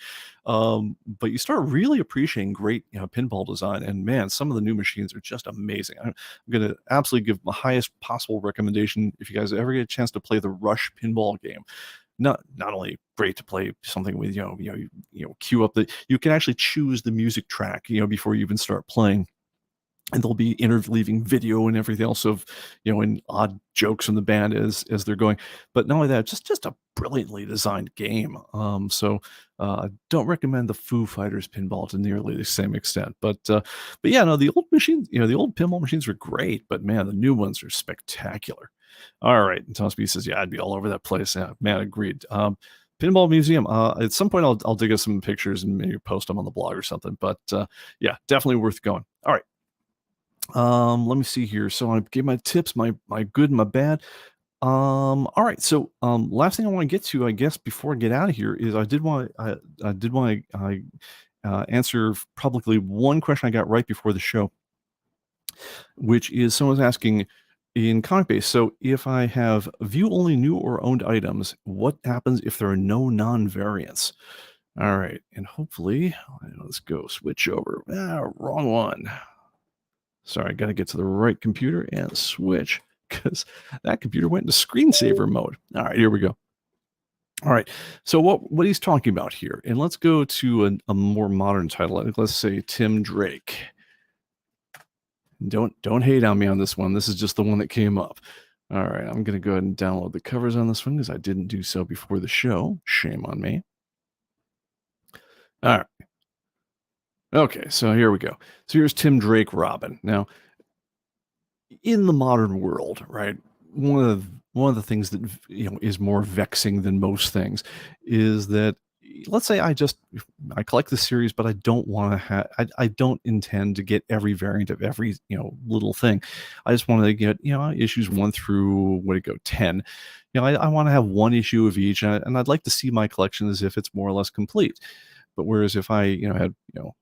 Speaker 1: But you start really appreciating great, pinball design. And man, some of the new machines are just amazing. I'm going to absolutely give the highest possible recommendation if you guys ever get a chance to play the Rush pinball game. Not only great to play something with, cue up you can actually choose the music track, before you even start playing, and they'll be interleaving video and everything else of, and odd jokes from the band as they're going. But not only that, just a brilliantly designed game. Don't recommend the Foo Fighters pinball to nearly the same extent. But yeah, no, the old machines, the old pinball machines are great, but man, the new ones are spectacular. All right, and Thomas B says, yeah, I'd be all over that place. Yeah, man, agreed. Pinball Museum. At some point, I'll dig us some pictures and maybe post them on the blog or something. But yeah, definitely worth going. All right. Let me see here. So I gave my tips, my good and my bad. All right. So last thing I want to get to, I guess, before I get out of here is I did want to answer publicly one question I got right before the show, which is someone's asking in ComicBase. So if I have view only new or owned items, what happens if there are no non-variants? All right, and hopefully, let's go switch over. Wrong one. Sorry, I got to get to the right computer and switch because that computer went into screensaver mode. All right, here we go. All right, so what he's talking about here, and let's go to a more modern title. Let's say Tim Drake. Don't hate on me on this one. This is just the one that came up. All right, I'm going to go ahead and download the covers on this one because I didn't do so before the show. Shame on me. All right. Okay, so here we go. So here's Tim Drake Robin. Now, in the modern world, right, one of the things that is more vexing than most things is that, let's say I collect the series, but I don't want to have I don't intend to get every variant of every little thing. I just want to get issues 1 through 10. I want to have one issue of each, and I'd like to see my collection as if it's more or less complete. But whereas if I had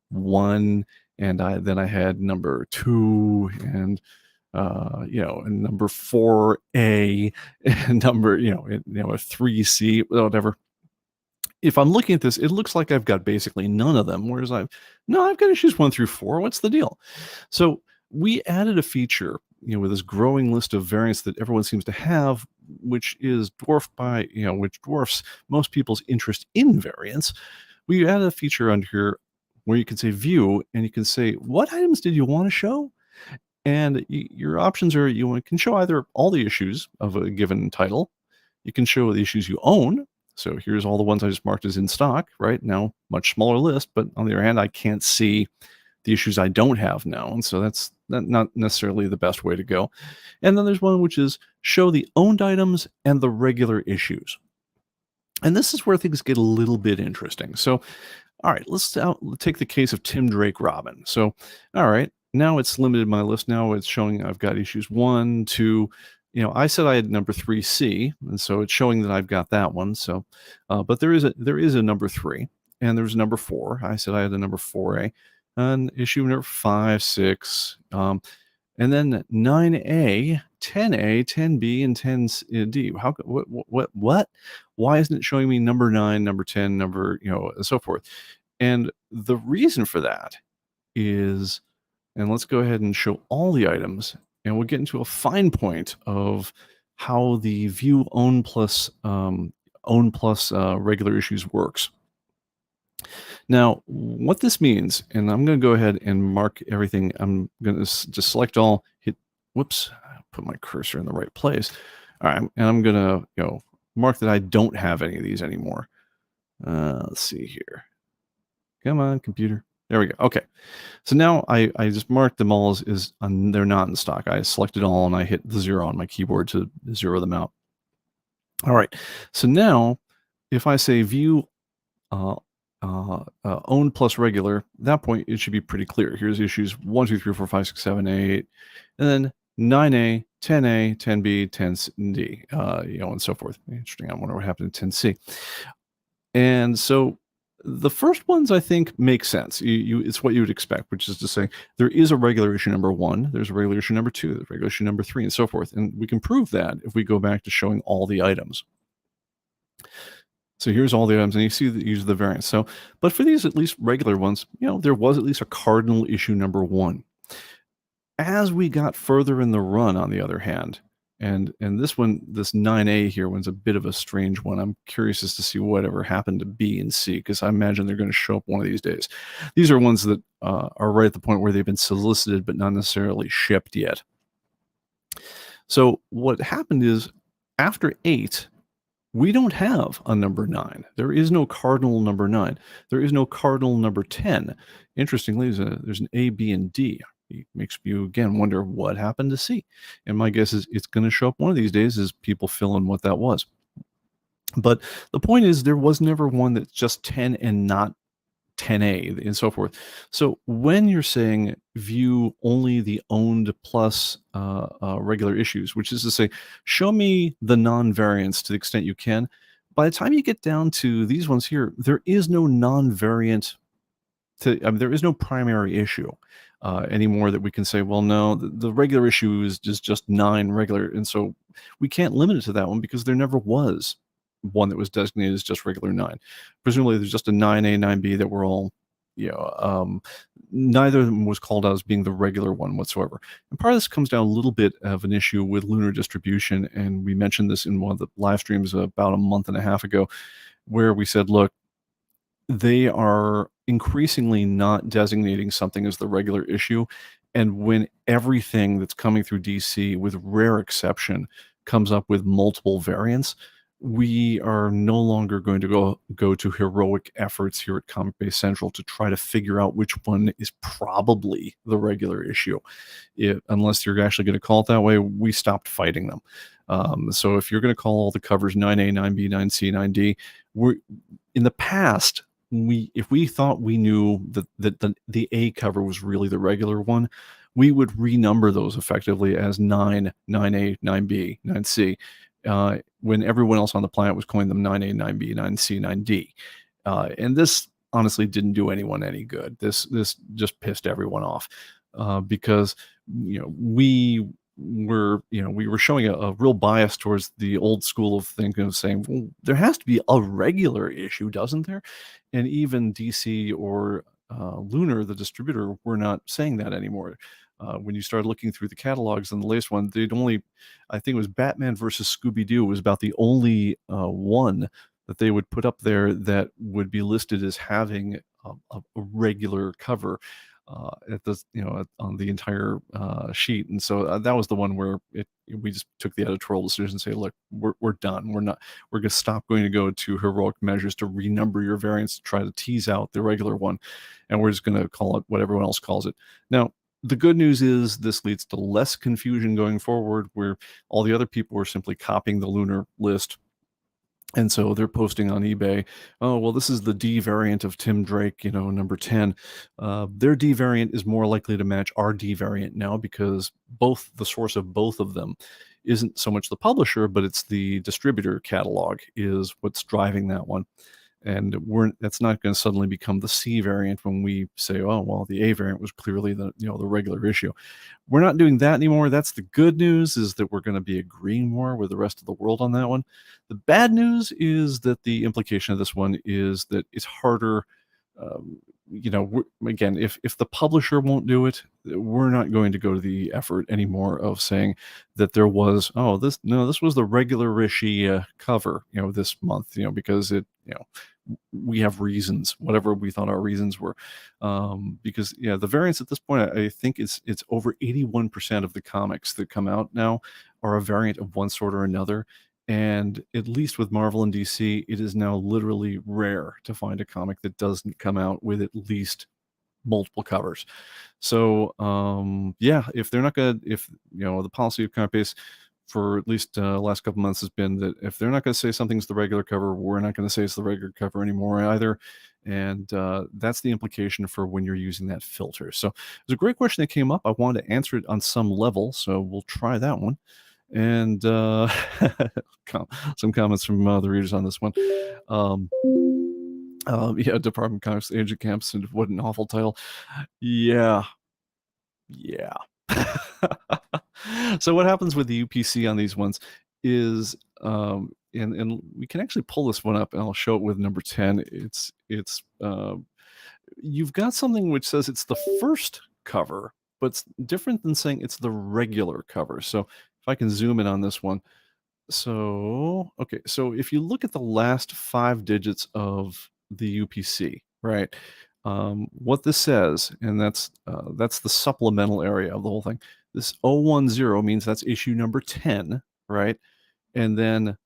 Speaker 1: 1 and I had number 2 and and number 4A and number a 3C, whatever. If I'm looking at this, it looks like I've got basically none of them. Whereas I've got issues 1 through 4. What's the deal? So we added a feature, with this growing list of variants that everyone seems to have, which is dwarfed by, which dwarfs most people's interest in variants. We added a feature under here where you can say view, and you can say, what items did you want to show? And your options are you can show either all the issues of a given title, you can show the issues you own. So here's all the ones I just marked as in stock, right? Now, much smaller list, but on the other hand, I can't see the issues I don't have now. And so that's not necessarily the best way to go. And then there's one which is show the owned items and the regular issues. And this is where things get a little bit interesting. So, all right, let's take the case of Tim Drake Robin. So, all right, now it's limited my list. Now it's showing I've got issues 1, 2. I said I had number 3C, and so it's showing that I've got that one. So, but there is a number 3, and there's a number 4. I said I had a number 4A, and issue number 5, 6. And then 9A, 10A, 10B, and 10D. How? What? Why isn't it showing me number 9, number 10, number, and so forth? And the reason for that is, and let's go ahead and show all the items, and we'll get into a fine point of how the view own plus regular issues works. Now, what this means, and I'm going to go ahead and mark everything. I'm going to just select all, whoops, put my cursor in the right place. All right, and I'm going to, mark that I don't have any of these anymore. Let's see here. Come on, computer. There we go. Okay. So now I just marked them all as they're not in stock. I selected all and I hit the 0 on my keyboard to zero them out. All right. So now if I say view own plus regular, at that point it should be pretty clear. Here's issues 1, 2, 3, 4, 5, 6, 7, 8, and then 9A, 10A, 10B, 10D, and so forth. Interesting. I wonder what happened to 10C. And so the first ones I think make sense. It's what you would expect, which is to say there is a regular issue number 1, there's a regular issue number 2, there's a regular issue number 3, and so forth. And we can prove that if we go back to showing all the items. So here's all the items, and you see that use the variance. So, but for these at least regular ones, there was at least a cardinal issue number 1. As we got further in the run, on the other hand, and this 9A here one's a bit of a strange one. I'm curious as to see whatever happened to B and C, because I imagine they're going to show up one of these days. These are ones that are right at the point where they've been solicited but not necessarily shipped yet. So what happened is after 8, we don't have a number 9. There is no cardinal number 9. There is no cardinal number 10. Interestingly, there's an A, B, and D. It makes you, again, wonder what happened to C. And my guess is it's going to show up one of these days as people fill in what that was. But the point is there was never one that's just 10 and not 10A and so forth. So when you're saying view only the owned plus regular issues, which is to say, show me the non-variants to the extent you can, by the time you get down to these ones here, there is no non-variant. There is no primary issue anymore that we can say, well, no, the regular issue is just 9 regular. And so we can't limit it to that one because there never was one that was designated as just regular 9. Presumably there's just a 9A, 9B that were all, neither of them was called out as being the regular one whatsoever. And part of this comes down a little bit of an issue with lunar distribution. And we mentioned this in one of the live streams about a month and a half ago, where we said, look, they are increasingly not designating something as the regular issue. And when everything that's coming through DC, with rare exception, comes up with multiple variants, we are no longer going to go to heroic efforts here at ComicBase Central to try to figure out which one is probably the regular issue. Unless you're actually going to call it that way, we stopped fighting them. So if you're going to call all the covers 9A, 9B, 9C, 9D, in the past, if we thought we knew that the A cover was really the regular one, we would renumber those effectively as 9, 9A, 9B, 9C. When everyone else on the planet was calling them 9A, 9B, 9C, 9D. And this honestly didn't do anyone any good. This just pissed everyone off because we were showing a real bias towards the old school of thinking, of saying, well, there has to be a regular issue, doesn't there? And even DC or Lunar, the distributor, were not saying that anymore. When you started looking through the catalogs on the latest one, they'd only, I think it was Batman versus Scooby-Doo was about the only one that they would put up there that would be listed as having a regular cover. at the on the entire sheet. And so that was the one where we just took the editorial decision and say, look, we're done. We're going to go to heroic measures to renumber your variants to try to tease out the regular one, and we're just going to call it what everyone else calls it. Now, the good news is this leads to less confusion going forward, where all the other people are simply copying the lunar list. And so they're posting on eBay, oh, well, this is the D variant of Tim Drake, number 10. Their D variant is more likely to match our D variant now, because the source of both of them isn't so much the publisher, but it's the distributor catalog is what's driving that one. And that's not going to suddenly become the C variant when we say, oh, well, the A variant was clearly the regular issue. We're not doing that anymore. That's the good news, is that we're going to be agreeing more with the rest of the world on that one. The bad news is that the implication of this one is that it's harder. Again, if the publisher won't do it, we're not going to go to the effort anymore of saying that there was, this was the regular issue cover, this month, because we have reasons, whatever we thought our reasons were, because the variants at this point, I think it's over 81% of the comics that come out now are a variant of one sort or another. And at least with Marvel and DC, it is now literally rare to find a comic that doesn't come out with at least multiple covers. So if they're not gonna, if the policy of ComicBase for at least the last couple months has been that if they're not going to say something's the regular cover, we're not going to say it's the regular cover anymore either. And that's the implication for when you're using that filter. So it's a great question that came up. I wanted to answer it on some level, so we'll try that one. And some comments from the readers on this one. Department Comics Agent Camps, and what an awful title. Yeah. So what happens with the UPC on these ones is, and we can actually pull this one up, and I'll show it with number 10. It's you've got something which says it's the first cover, but it's different than saying it's the regular cover. So if I can zoom in on this one. So, okay, so if you look at the last 5 digits of the UPC, right, what this says, and that's the supplemental area of the whole thing. This 010 means that's issue number 10, right? And then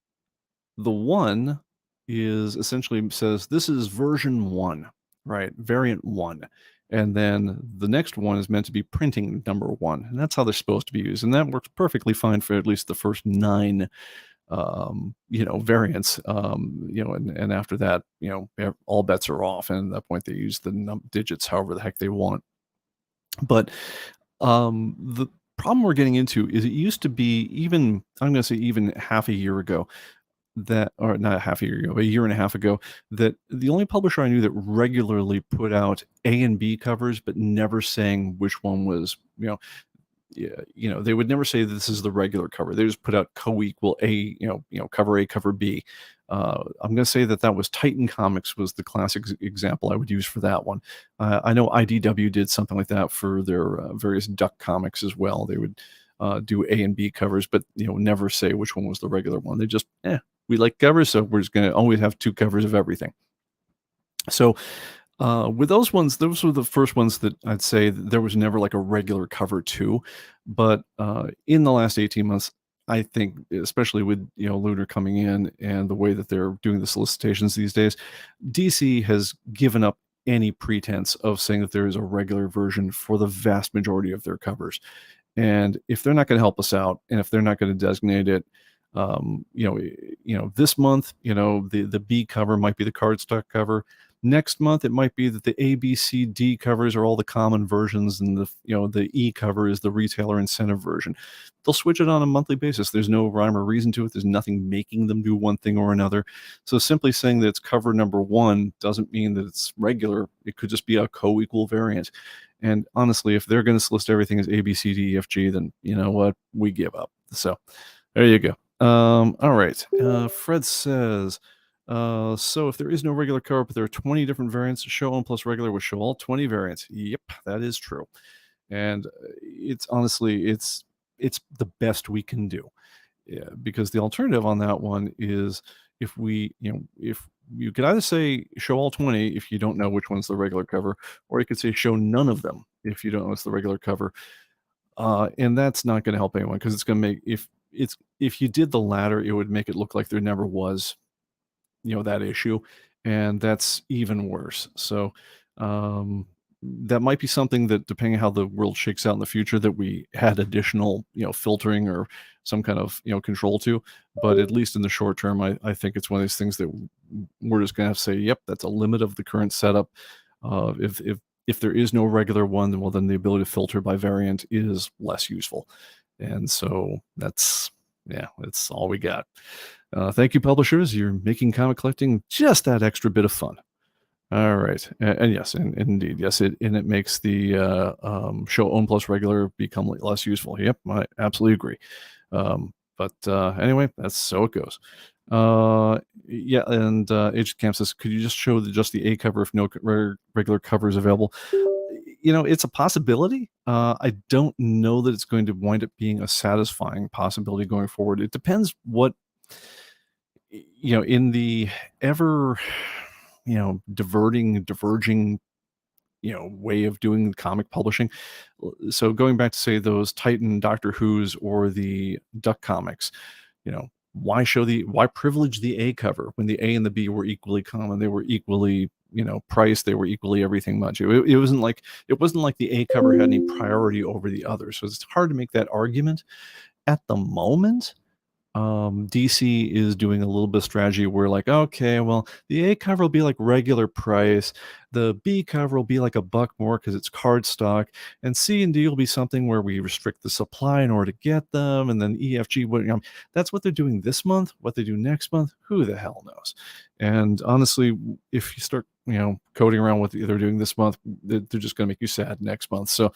Speaker 1: the 1 is essentially says this is version 1, right? Variant 1. And then the next one is meant to be printing number 1. And that's how they're supposed to be used. And that works perfectly fine for at least the first 9 variants, and after that, all bets are off. And at that point, they use the digits however the heck they want. But the problem we're getting into is it used to be, even, I'm going to say even half a year ago, or not half a year ago, a year and a half ago, that the only publisher I knew that regularly put out A and B covers, but never saying which one was, they would never say this is the regular cover. They just put out co-equal A, cover A, cover B. I'm going to say that was Titan Comics was the classic example I would use for that one. I know IDW did something like that for their various Duck comics as well. They would do A and B covers, but never say which one was the regular one. They just, we like covers, so we're just going to always have 2 covers of everything. So with those ones, those were the first ones that I'd say that there was never like a regular cover to. But in the last 18 months, I think, especially with Lunar coming in and the way that they're doing the solicitations these days, DC has given up any pretense of saying that there is a regular version for the vast majority of their covers. And if they're not going to help us out, and if they're not going to designate it, this month, the B cover might be the cardstock cover. Next month, it might be that the A, B, C, D covers are all the common versions, and the E cover is the retailer incentive version. They'll switch it on a monthly basis. There's no rhyme or reason to it. There's nothing making them do one thing or another. So simply saying that it's cover number 1 doesn't mean that it's regular. It could just be a co-equal variant. And honestly, if they're going to list everything as A, B, C, D, E, F, G, then you know what? We give up. So there you go. All right. Fred says, so if there is no regular cover, but there are 20 different variants, show 1 plus regular will show all 20 variants. Yep, that is true. And it's honestly, it's the best we can do. Yeah, because the alternative on that one is if we, if you could either say show all 20 if you don't know which one's the regular cover, or you could say show none of them if you don't know it's the regular cover. And that's not going to help anyone because it's going to make if you did the latter, it would make it look like there never was, that issue, and that's even worse. So um, that might be something that, depending on how the world shakes out in the future, that we had additional, filtering or some kind of, control to. But at least in the short term, I think it's one of these things that we're just going to have to say, yep, that's a limit of the current setup. If there is no regular one, then, well, then the ability to filter by variant is less useful. And so that's all we got. Thank you, publishers. You're making comic collecting just that extra bit of fun. All right, and yes, and indeed, yes, it makes the show own plus regular become less useful. Yep, I absolutely agree. But anyway, that's so it goes. Yeah, and Agent Camp says, could you just show just the A cover if no regular cover is available? It's a possibility. I don't know that it's going to wind up being a satisfying possibility going forward. It depends what, in the ever, diverging, way of doing comic publishing. So going back to, say, those Titan Doctor Who's or the Duck comics, why privilege the A cover when the A and the B were equally common? They were equally, priced. They were equally everything much. It wasn't like the A cover had any priority over the other. So it's hard to make that argument at the moment. DC is doing a little bit of strategy where, like, okay, well, the A cover will be like regular price, the B cover will be like $1 more because it's card stock, and C and D will be something where we restrict the supply in order to get them, and then EFG, that's what they're doing this month. What they do next month, who the hell knows? And honestly, if you start, coding around what they're doing this month, they're just going to make you sad next month. So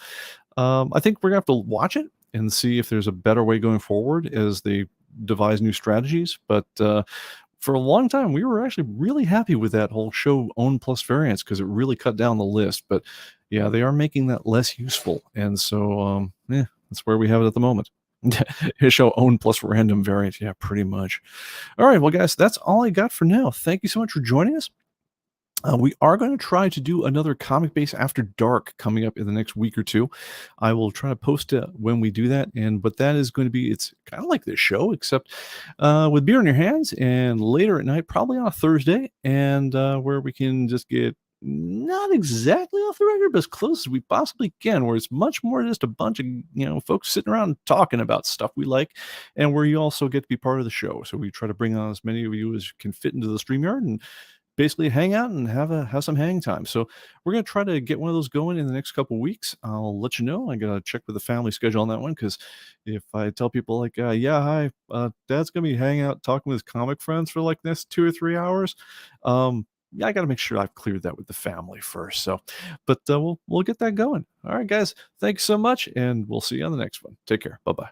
Speaker 1: I think we're going to have to watch it and see if there's a better way going forward as they devise new strategies. But for a long time, we were actually really happy with that whole show own plus variants because it really cut down the list. But yeah, they are making that less useful. And so, that's where we have it at the moment. Show own plus random variant. Yeah, pretty much. All right, well, guys, that's all I got for now. Thank you so much for joining us. We are going to try to do another ComicBase After Dark coming up in the next week or two. I will try to post it when we do that. But that is going to be, it's kind of like this show, except with beer in your hands and later at night, probably on a Thursday, and where we can just get not exactly off the record, but as close as we possibly can, where it's much more just a bunch of, folks sitting around talking about stuff we like, and where you also get to be part of the show. So we try to bring on as many of you as can fit into the StreamYard and basically hang out and have some hang time. So we're going to try to get one of those going in the next couple weeks. I'll let you know. I got to check with the family schedule on that one, because if I tell people like, yeah, hi, Dad's going to be hanging out talking with his comic friends for like next 2 or 3 hours, yeah, I got to make sure I've cleared that with the family first. So, but we'll get that going. All right, guys, thanks so much, and we'll see you on the next one. Take care. Bye-bye.